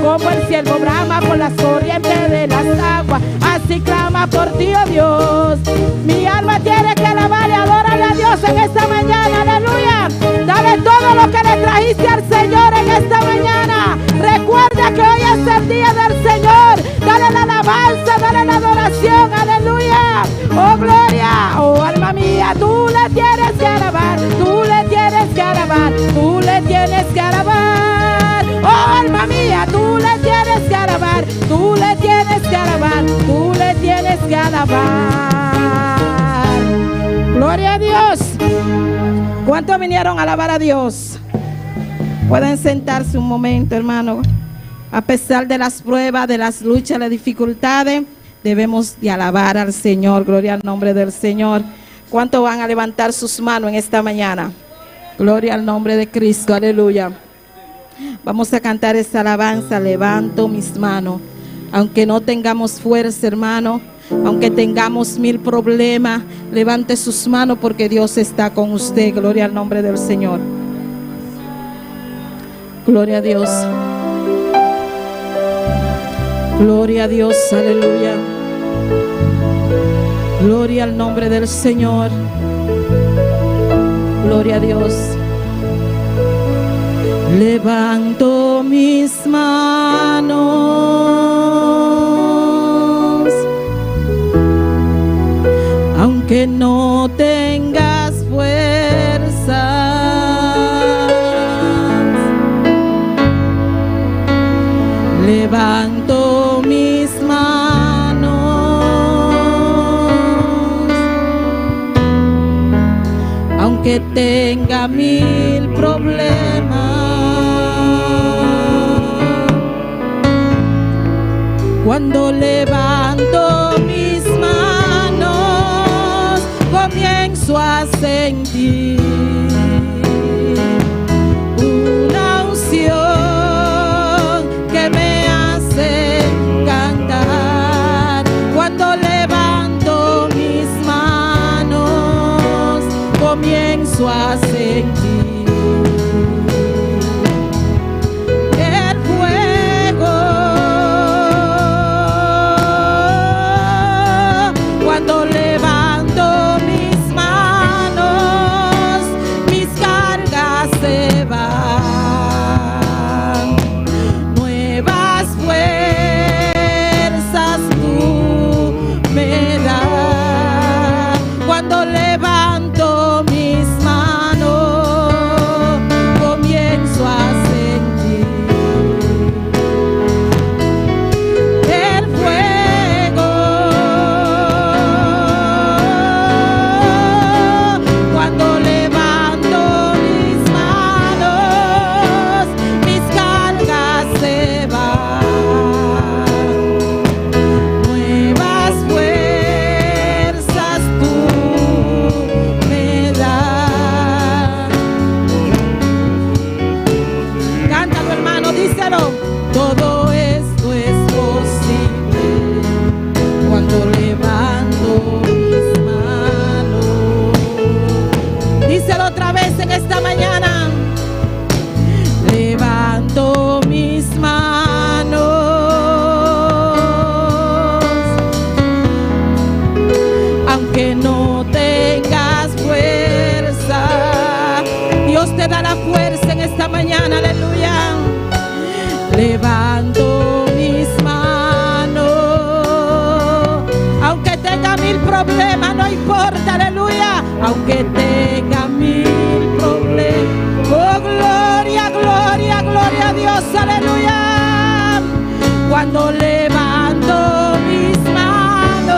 Como el siervo brama por las corrientes de las aguas, así clama por ti, oh Dios. Mi alma tiene que alabar y adorarle a Dios en esta mañana, aleluya. Dale todo lo que le trajiste al Señor en esta mañana. Recuerda que hoy es el día del Señor. Dale la alabanza, dale la adoración, aleluya. Oh gloria, oh alma mía, tú le tienes que alabar, tú le tienes que alabar, tú le tienes que alabar. Oh alma mía, tú le tienes que alabar, tú le tienes que alabar, tú le tienes que alabar. Gloria a Dios. ¿Cuántos vinieron a alabar a Dios? Pueden sentarse un momento, hermano. A pesar de las pruebas, de las luchas, las dificultades, debemos de alabar al Señor. Gloria al nombre del Señor. ¿Cuántos van a levantar sus manos en esta mañana? Gloria al nombre de Cristo, aleluya. Vamos a cantar esta alabanza. Levanto mis manos. Aunque no tengamos fuerza, hermano, aunque tengamos 1000 problemas, levante sus manos porque Dios está con usted. Gloria al nombre del Señor. Gloria a Dios. Gloria a Dios, aleluya. Gloria al nombre del Señor. Gloria a Dios. Levanto mis manos, aunque no tengas fuerzas. Levanto mis manos, aunque tenga 1000 problemas. Cuando levanto mis manos, comienzo a sentir una unción que me hace cantar. Cuando levanto mis manos, comienzo a sentir importa, aleluya, aunque tenga mil problemas. Oh, gloria, gloria, gloria a Dios, aleluya. Cuando levanto mis manos,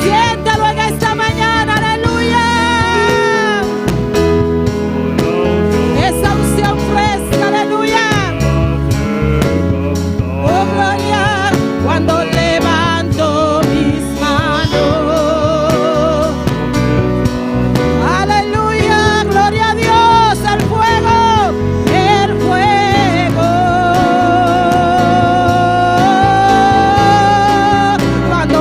siéntalo en esta mañana, aleluya. Esa unción fresca, aleluya. Oh, gloria, cuando levanto mis manos, aleluya, gloria a Dios, el fuego, el fuego. Cuando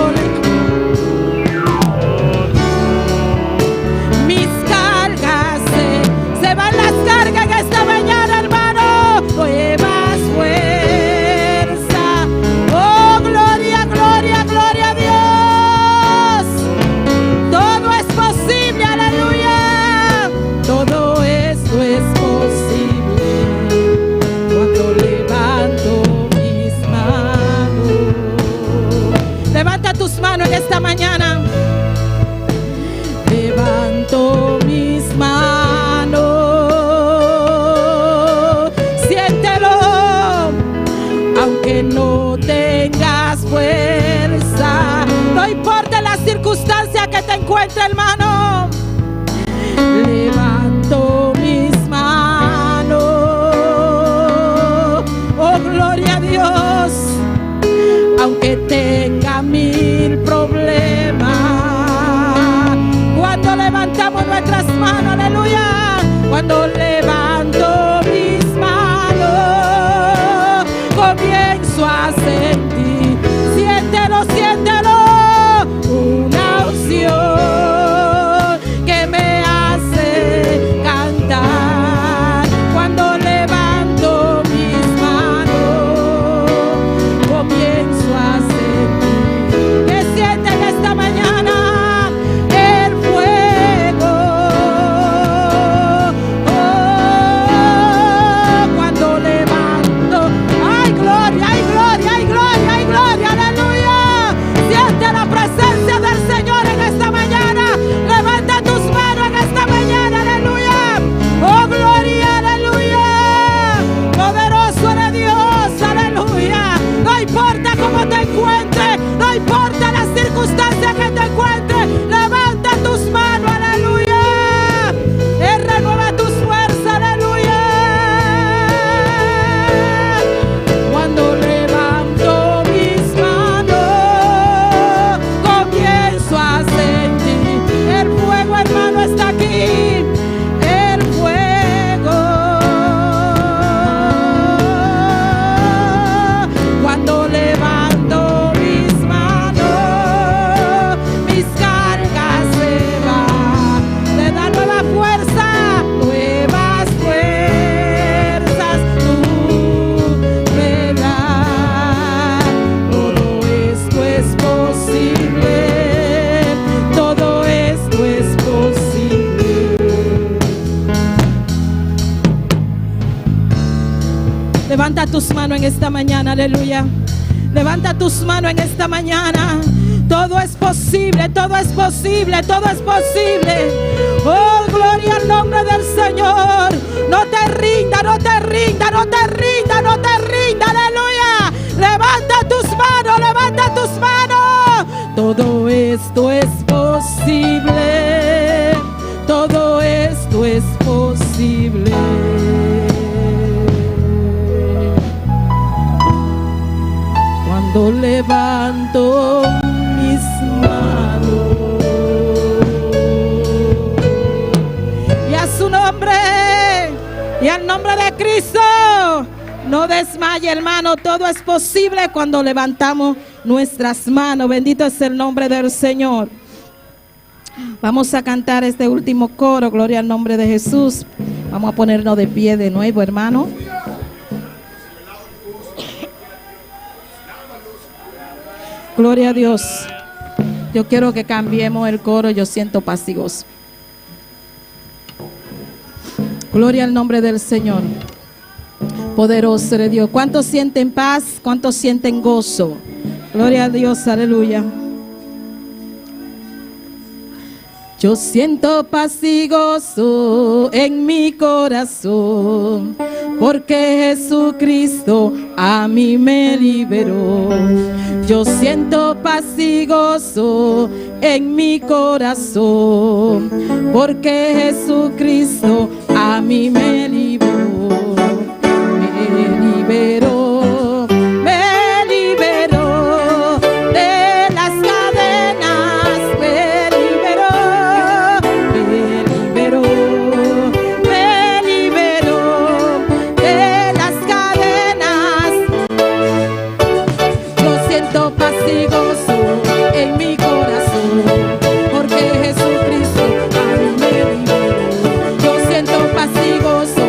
mis cargas se van las cargas en esta mañana, hermano, nuevas fuerzas. Oh, gloria, gloria, gloria a Dios. Todo es posible, aleluya. Todo esto es posible cuando levanto mis manos. Levanta tus manos en esta mañana. Levanto mis manos. Siéntelo, aunque no tengas fuerza. No importa la circunstancia que te encuentre, hermano. Levanto mis manos. Oh, gloria a Dios. Aunque tenga mil problemas. Cuando levantamos nuestras manos, aleluya. Cuando levanto mis manos, comienzo a sentir. Siéntelo, siéntelo. Una unción que me hace cantar. Cuando levanto mis manos, comienzo a sentir. ¿Qué sienten esta mañana? El fuego. Oh, cuando levanto. ¡Ay, gloria, ay, gloria, ay, gloria, ay, gloria! ¡Aleluya! Siente la presencia del Señor en esta mañana. Levanta tus manos en esta mañana, aleluya. Oh, gloria, aleluya. Poderoso eres Dios, aleluya. No importa cómo te encuentres, no importa las circunstancias que te encuentres, levanta tus manos, aleluya. Él renueva tus fuerzas, aleluya. Cuando levanto mis manos, comienzo a sentir. El fuego, hermano, está aquí. El fuego. Cuando levanto mis manos, mis cargas se van. Te da nueva fuerza, nuevas fuerzas tú me das. Todo esto es posible. Todo esto es posible. Levanta tus manos en esta mañana, aleluya. Levanta tus manos en esta mañana. Todo es posible, todo es posible, todo es posible. Oh, gloria al nombre del Señor. No te rinda, no te rinda, no te rinda, no te rinda, aleluya. Levanta tus manos, levanta tus manos. Todo esto es posible. Todo esto es posible. Cuando levanto mis manos y a su nombre y al nombre de Cristo, no desmaye, hermano. Todo es posible cuando levantamos nuestras manos. Bendito es el nombre del Señor. Vamos a cantar este último coro, gloria al nombre de Jesús. Vamos a ponernos de pie de nuevo, hermano. Gloria a Dios. Yo quiero que cambiemos el coro. Yo siento paz y gozo. Gloria al nombre del Señor. Poderoso eres Dios. ¿Cuántos sienten paz? ¿Cuántos sienten gozo? Gloria a Dios, aleluya. Yo siento paz y gozo en mi corazón, porque Jesucristo a mí me liberó. Yo siento paz y gozo en mi corazón, porque Jesucristo a mí me liberó. Me liberó, me liberó de las cadenas, me liberó, me liberó, me liberó de las cadenas. Yo siento paz y gozo en mi corazón, porque Jesucristo a mí me liberó. Yo siento paz y gozo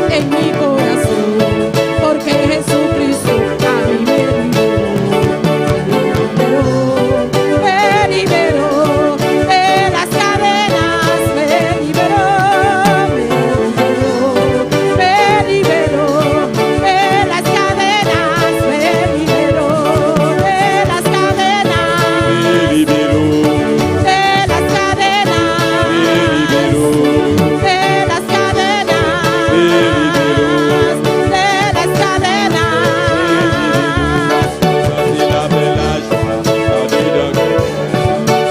en mi corazón, porque Jesucristo a mí me liberó de las cadenas, me liberó de las cadenas, me liberó de las cadenas, de las cadenas, de las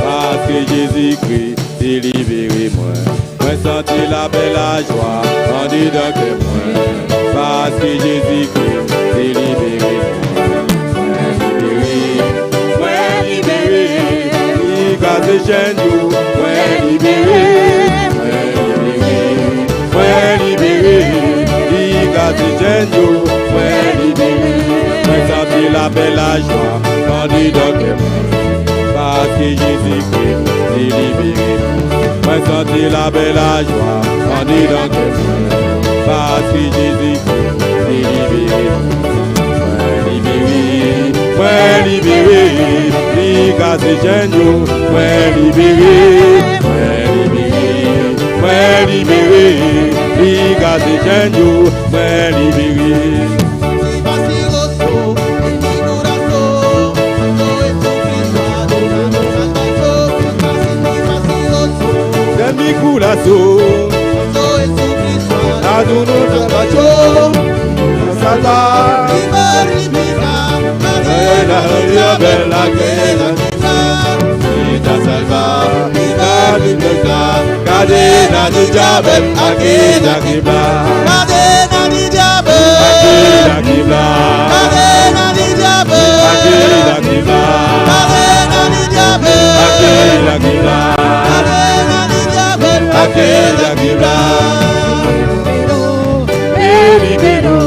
Parce que Jésus-Christ t'est libéré moi. Moi senti la belle joie en dedans que moi. Parce que Jésus-Christ t'est libéré moi. Moi libéré, il casse chaîne nous. Moi libéré, moi libéré, il casse chaîne nous. Moi libéré, moi senti la belle joie en dedans que moi. Parce que Jésus-Christ t'est libéré. Moi senti la belle joie en dedans que moi. Parce que Jésus-Christ t'est libéré. Moi libéré, il casse chaîne nous. Moi libéré, moi libéré, il casse chaîne nous. Moi libéré. Mi culazo, aduno tabacho, salva, la bella che salva, la libertà, cadena di diabel, aquella che va, cadena di diabel, aquella che va, cadena di diabel, aquella che va, cadena di diabel, aquella che va, aquella que me liberó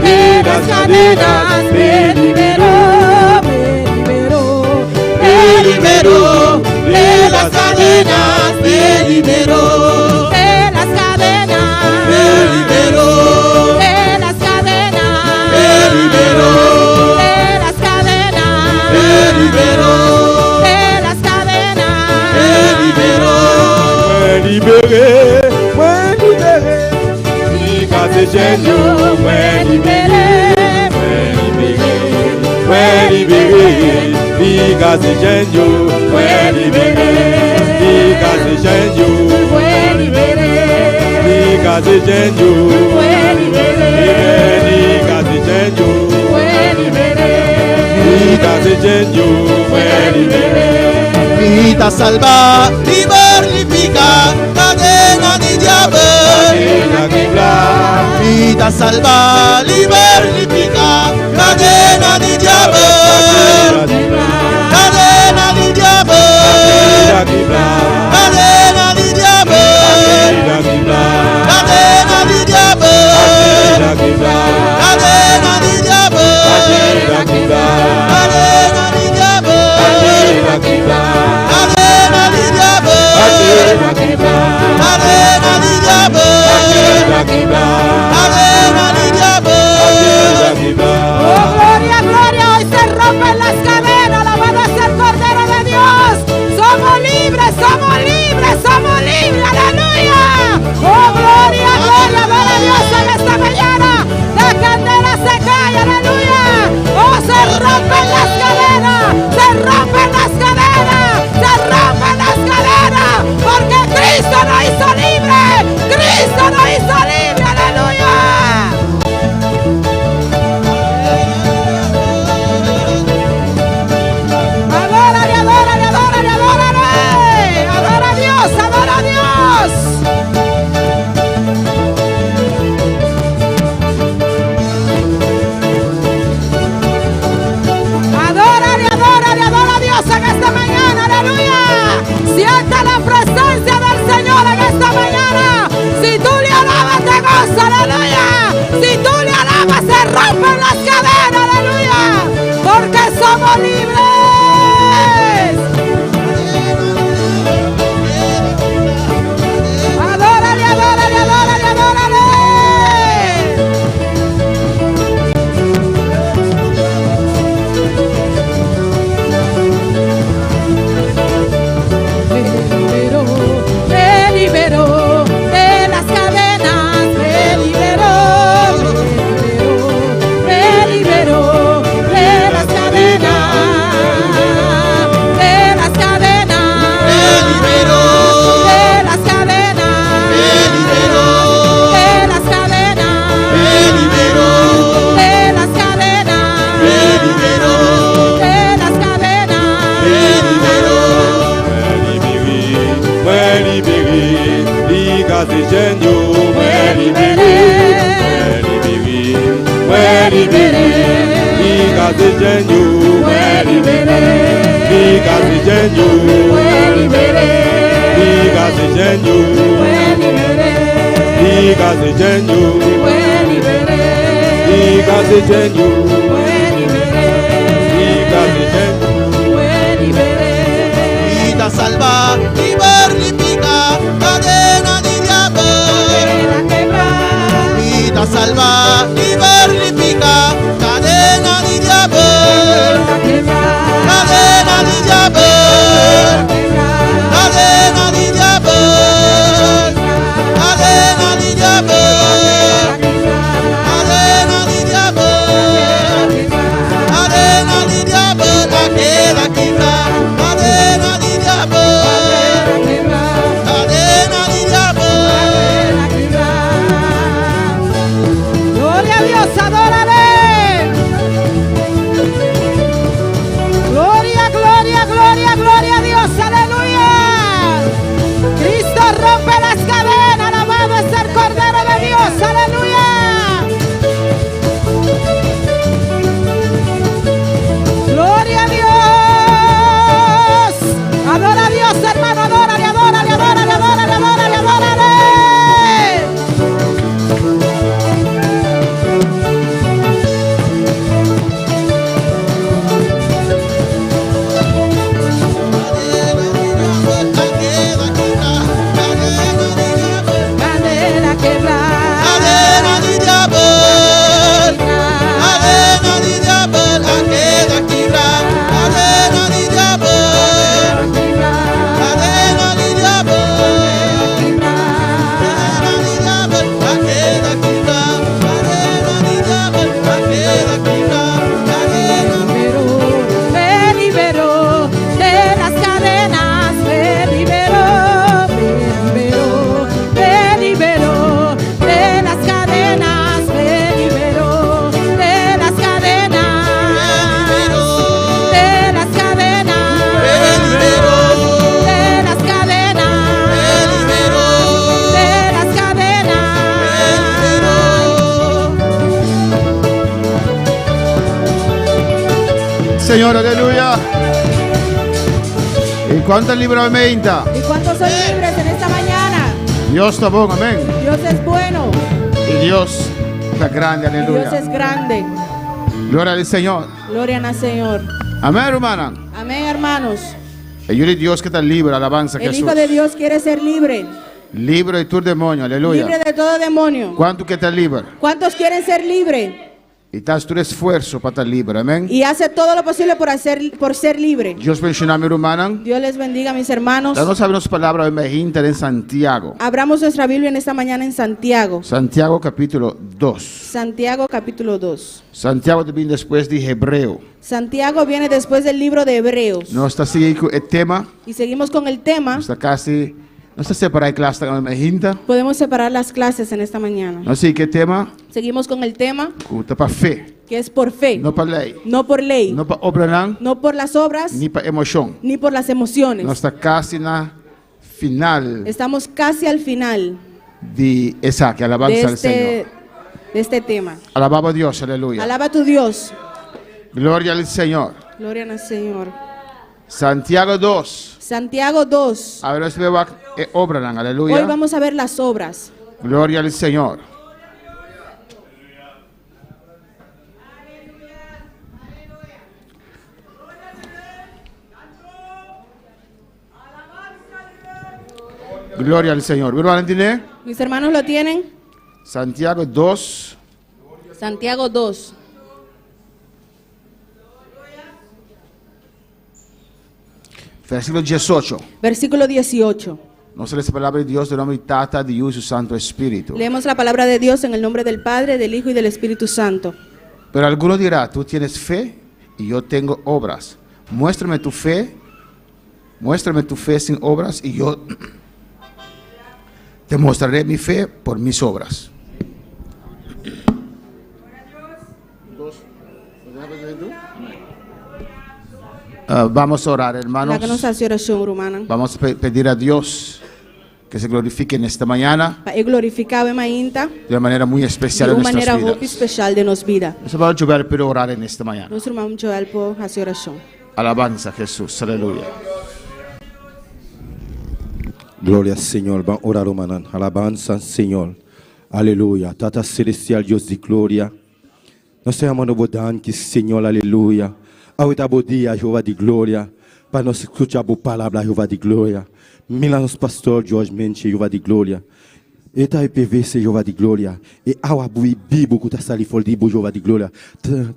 de las cadenas, me liberó, me liberó de las cadenas, me liberó de las cadenas, me liberó de las cadenas, me liberó de las cadenas, me liberó de las cadenas, me liberó. Libéré, moi libéré, il casse chaîne, moi libéré, moi libéré, il casse chaîne, moi libéré, il casse chaîne, moi libéré, il casse chaîne, moi libéré, il casse chaîne, moi libéré, il casse chaîne, moi libéré. Vita salva, libertifica, cadena di diablo. Vita salva, libertifica, cadena di diablo. Cadena di diablo. Cadena di diablo. Cadena di diablo. Cadena di diablo. Cadena di diablo. Cadena di diablo. Cadena di diablo. Cadena di diablo. Oh, gloria, gloria, hoy Digazijenyu, Digazijenyu, Digazijenyu, Digazijenyu, Digazijenyu, Vida salva, libertifica, cadena de diablo. Vida salva, libertifica, cadena de diablo. Cadena de diablo. Cadena de diablo. Cadena de diablo. Cadena de diablo. Cadena de diablo, la queda quebra. Cadena de diablo. Cadena de diablo. Gloria a Dios, adórale. Gloria, gloria, gloria, gloria a Dios, aleluya. Cristo rompe las cadenas, alabado es el Cordero de Dios, aleluya. Gloria a Dios. Adora a Dios, hermano, adórale, adórale, adórale, adórale, adórale, adórale. Cadena quebrada. Cadena de diablo. Cadena de diablo, la queda quebra. Cadena de diablo. Cadena de diablo. Cadena de diablo, la queda quebra. Cadena de diablo, la queda quebra. Cadena Me liberó de las cadenas, me liberó de las cadenas, me liberó de las cadenas, de las cadenas, de las cadenas, de las cadenas. Señor, aleluya. ¿Y cuántos libros me inta? ¿Y cuántos son libres en esta mañana? Dios está bueno, amén. Dios es bueno. Y Dios está grande, Dios aleluya. es grande. Gloria al Señor. Gloria al Señor. Amén, hermana. Amén, hermanos. El Hijo de Dios que está libre, alabanza a El Jesús. Hijo de Dios quiere ser libre. Libre de tu demonio, aleluya. Libre de todo demonio. ¿Cuánto que está libre? ¿Cuántos quieren ser libres? Y estás tu esfuerzo para estar libre, amén. Y hace todo lo posible por ser libre. Dios bendiga a mi hermana. Dios les bendiga, mis hermanos. Danos a ver las palabras de en Santiago. Abramos nuestra Biblia en esta mañana en Santiago. Santiago capítulo 2. Santiago capítulo 2. Santiago viene después de Hebreo. Santiago viene después del libro de Hebreos. No está así el tema. Y seguimos con el tema. No está casi. No está separada de clase con la hinta. Podemos separar las clases en esta mañana. No sé qué tema. Seguimos con el tema Está para fe. que es por fe, No para ley. no por ley, No para obra, no por las obras, ni para emoción. ni por las emociones. No está casi en la final Estamos casi al final de esa que alabanza al Señor. de este tema. Alababa a Dios, aleluya. Alaba a tu Dios. Gloria al Señor. Gloria al Señor. Santiago 2. Santiago 2. A ver, se va obra, aleluya. Hoy vamos a ver las obras. Gloria al Señor. Gloria al Señor. ¿Van a entender? Mis hermanos lo tienen. Santiago 2. Santiago 2. Versículo 18. Versículo 18. No se les palabra de Dios de nombre Tata, de Hijo y su Santo Espíritu. Leemos la palabra de Dios en el nombre del Padre, del Hijo y del Espíritu Santo. Pero alguno dirá, tú tienes fe y yo tengo obras. Muéstrame tu fe sin obras y yo te mostraré mi fe por mis obras. Vamos a orar, hermanos. Háganos hacer oración, hermana. Vamos a pedir a Dios que se glorifique en esta mañana para glorificar a mainta de una manera muy especial de en uma maneira nuestras muito vidas. especial de nos vida. Nuestro hermano Joel puede orar en esta mañana. Nosso irmão Joel por essa oração. Alabanza a Jesús, aleluya. Gloria al Señor, van a orar humanan. Alabanza al Señor. Aleluya. Tata celestial, Dios de gloria. Nós te amamos bodanque, Senhor, aleluia. Ahorita dia, Jeová de glória. Para nós escutar a palavra, Jeová de glória. Milagros pastor George Menche, Jeová de glória. Eta EPVC, Jeová de glória. E awa bui bibo que tá sali for de Jeová de glória.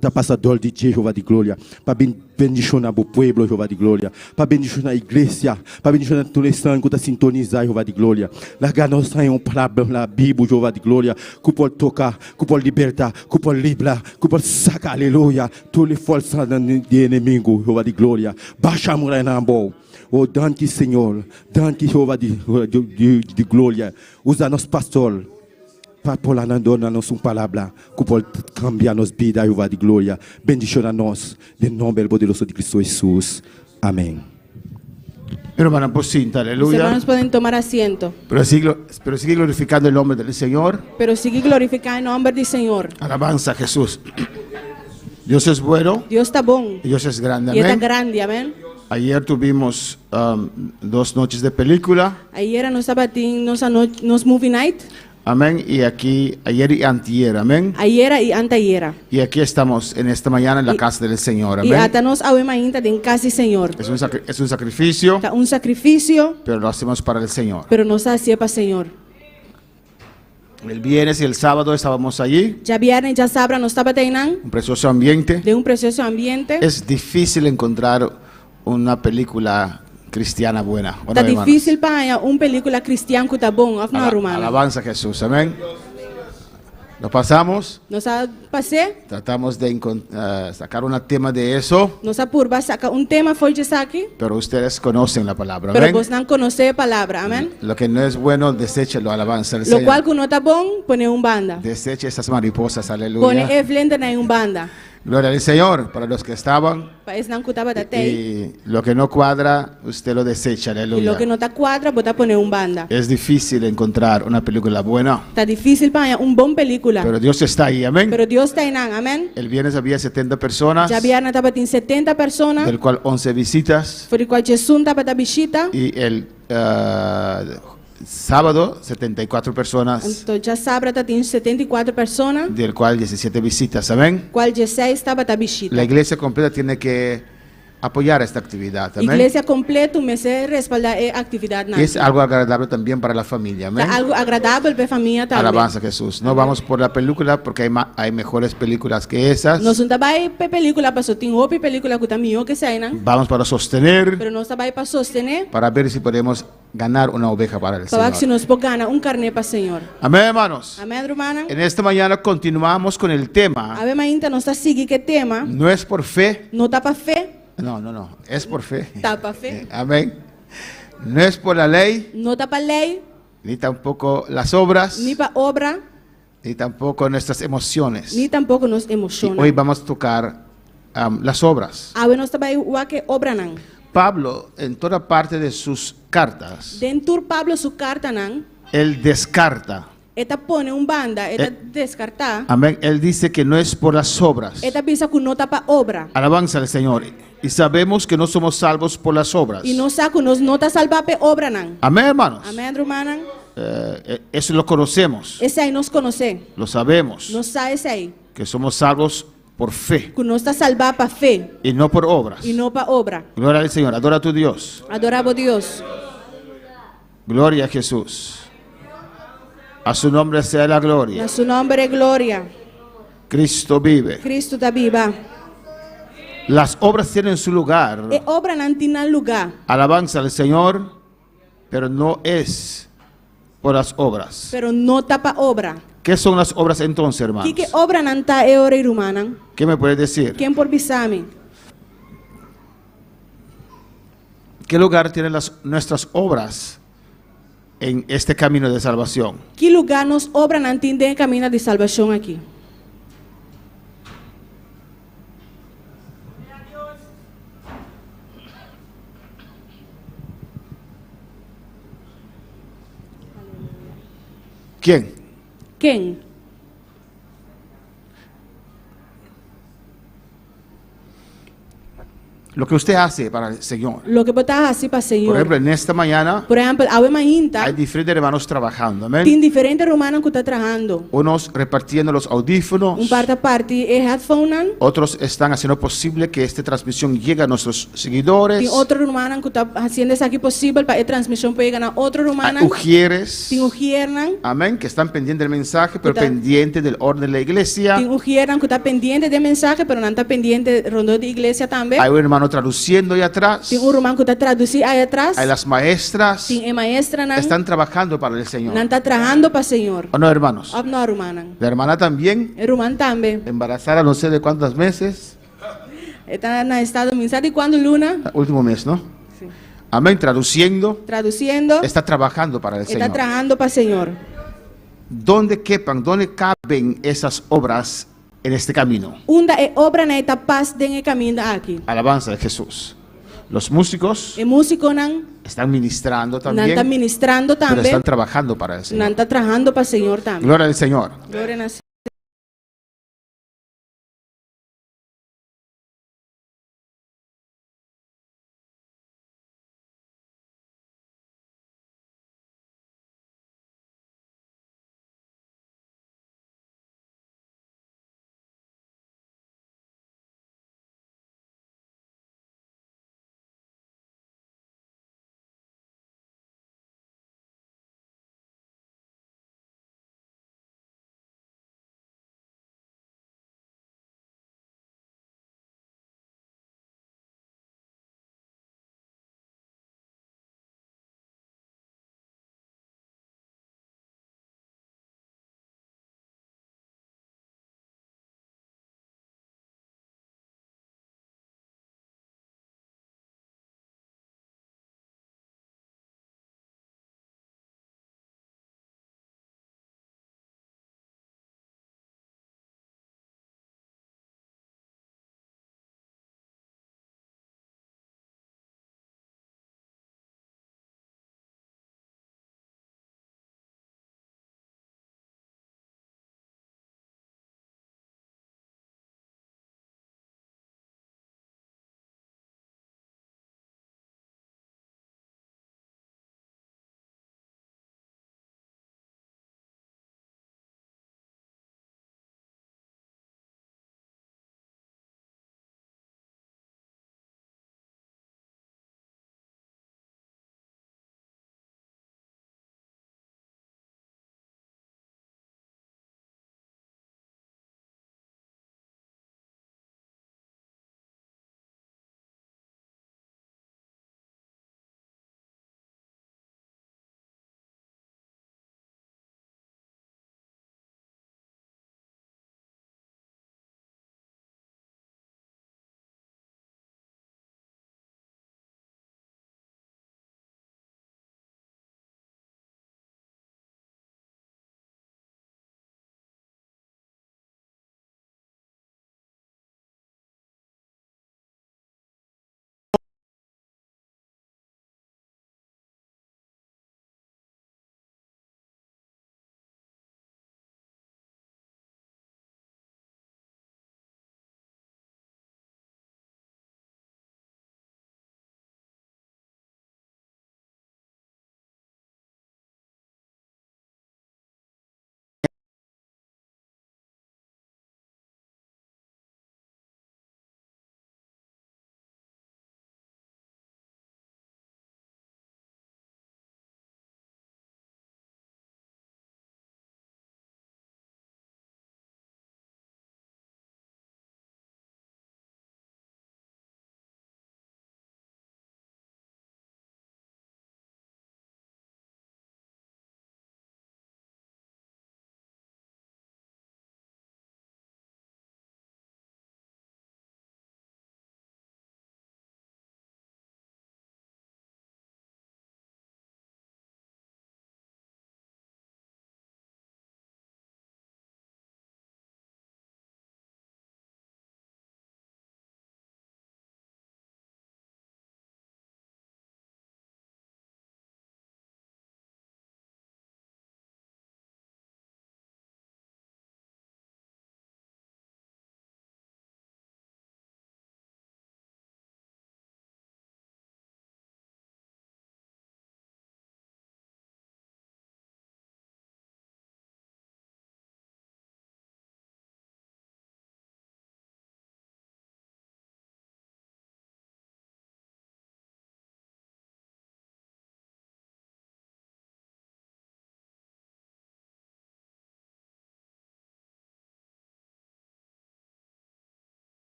Tá passador de Jeová de glória. Para bendicionar o pueblo, Jeová de glória. Para bendicionar a igreja. Para bendicionar todo estranho que tá sintonizar, Jeová de glória. Largar nós sair palavra na Bíblia, Jeová de glória. Que pode tocar, que pode libertar, que pode livrar, que pode sacar, aleluia. Todas as forças do inimigo, Jeová de glória. Baixa a muralha na mão. Oh, danke, Senhor. Danke, Jeová de glória. Usa nosso pastor para poder dar-nos uma palavra que pode cambiar nossa vida, Jeová de glória. Bendição a nós, em nome poderoso de Cristo Jesus. Amém. Hermana, por cinta, Os aleluya. irmãos podem tomar assento, Pero sigue glorificando el nombre del Señor. pero sigue glorificar o nome do Senhor. Alabanza a Jesús. Dios es bueno Deus está bom y Dios es grande. e está Amén. grande, amém? Ayer tuvimos 2 noches de película. Ayer nós estava tendo nos movie night, Amén. Y aquí, ayer y antier. Amén. ayer e anteayer. Y aquí estamos en esta mañana en la casa del Señor. E Amén. até nós avemos ainda em casa do Senhor. Es un sacrificio, Está sacrifício, pero lo hacemos para el Señor. pero nós hacemos para o Senhor. El viernes y el sábado estábamos allí. Já viernes, já sábado, nós estava tendo Un precioso ambiente. de precioso ambiente. Es difícil encontrar una película cristiana buena. ¿O no, Está hermanos? difícil para película cristiana que está bom, não, romana. Alabanza a Jesús. Amén. Lo pasamos. Nós passei, Tratamos de sacar un tema de eso, nós purba saca tema foi de aqui, pero ustedes conocen la palabra. pero Amén. vos não conhece a palavra, amém? Lo que no es bueno, deséchelo. Alabanza al Lo Señor. qual que não está bom, põe banda. Deseche esas mariposas. Põe Aleluya. Evelyn na banda. Gloria al Señor. Para los que estaban. Para esse não que estava datei. Y lo que no cuadra, usted lo desecha. E lo Aleluya. que não está quadra, bota põe banda. Es difícil encontrar una película buena, Está difícil para bom película. pero Dios está ahí. Amén. Pero Deus está aí, amém? El viernes había 70 personas, Já viernes estava tem 70 pessoas, del cual 11 visitas. por qual Jesus estava da visita. Y el sábado 74 personas, Então já sábado tem 74 pessoas, del cual 17 visitas. Amén. qual 16 estava da visita. La iglesia completa tiene que apoyar esta actividad. Amén. Iglesia completa, me se respaldar a atividade na. Y es algo agradable también para la familia. Amén. Tá algo agradável para a família também. Alabanza a Jesús. No vamos por la película porque hay mejores películas que esas. Nós não vai para película, para só tem outra película que tá melhor que sai, não? Vamos para sostener, Pero nós vai para sostener, para ver si podemos ganar una oveja para el para que se Señor. nós ganhar carne para o Senhor. Amén, hermanos. Amém, hermana? En esta mañana continuamos con el tema. A ver, ainda nós está seguindo que tema, No es por fe. não tá para fé, No. Es por fe. tá para fé. Amén. No es por la ley, Não tá para lei, ni tampoco las obras, nem para obra, ni tampoco nuestras emociones. nem tampouco nos Y emociona. hoy vamos a tocar las obras. A ver, nós vai o que obra não. Pablo, en toda parte de sus cartas, Dentro Pablo su carta não, él descarta. eta pone banda, eta descartar, Amén. Él dice que no es por las obras. eta pensa que não tá para obra. Alabanza al Señor. Y sabemos que no somos salvos por las obras. E nós sabe que nós não tá salvar para obra não. Amén, hermanos. Amém, hermana? Eso lo conocemos, Esse aí nós conhece, lo sabemos, nós sabe esse aí, que somos salvos por fe que nós tá salvar para fé y no por obras. e não para obra. Gloria al Señor. Adora a tu Dios. Adorava a Deus. Gloria a Jesús. A su nombre sea la gloria. Na seu nome é glória. Cristo vive. Cristo está viva. Las obras tienen su lugar. E obra não tem lugar, Alabanza al Señor, pero no es por las obras. pero não tá para obra. ¿Qué son las obras entonces, hermanos? Que obra não tá é hora humana? ¿Qué me puedes decir? Quem por bisame? ¿Qué lugar tienen nuestras obras en este camino de salvación? Que lugar nos obra não tem de caminho de salvação aqui? ¿Quién? Quem? Lo que usted hace para el Señor. Lo que botar assim para Por Senhor. ejemplo, en esta mañana Por exemplo, a mainta hay diferentes hermanos trabajando. Amén. tem diferentes romanos que está trabajando. Unos repartiendo los audífonos. Parte a parte é headphone. Otros están haciendo posible que esta transmisión llegue a nuestros seguidores. Tem outro romano que está fazendo isso aqui possível para a transmissão pegar na outro romano. Hay ujieres. Tem ujiernan. Amén. Que están pendientes del mensaje, pero Está- pendientes del orden de la iglesia. Tem ujiernan que está pendiente de mensagem, pero não está pendiente rondou de igreja também. Hay un hermano traduciendo ahí atrás. Tem romano que está traduzindo aí atrás. Hay las maestras. Tem a maestra não. Están trabajando para el Não Señor. está trabalhando para o Senhor. ¿O no, hermanos? Não romana. La hermana también, É romano também. embarazada no sé de cuántos meses. Está no estado mensagem de quando Luna Último mes, ¿no? Amén. Traduciendo. traduzindo. Está trabajando para el Está Señor. trabajando para o Senhor. ¿Dónde quepan, dónde caben esas obras en este camino? Unda é obra na etapa de caminho aqui. Alabanza de Jesús. Los músicos É músico não están ministrando está también, ministrando pero também. están trabajando para el Não Señor. está trabajando para o Senhor também. Gloria al Señor. Glória a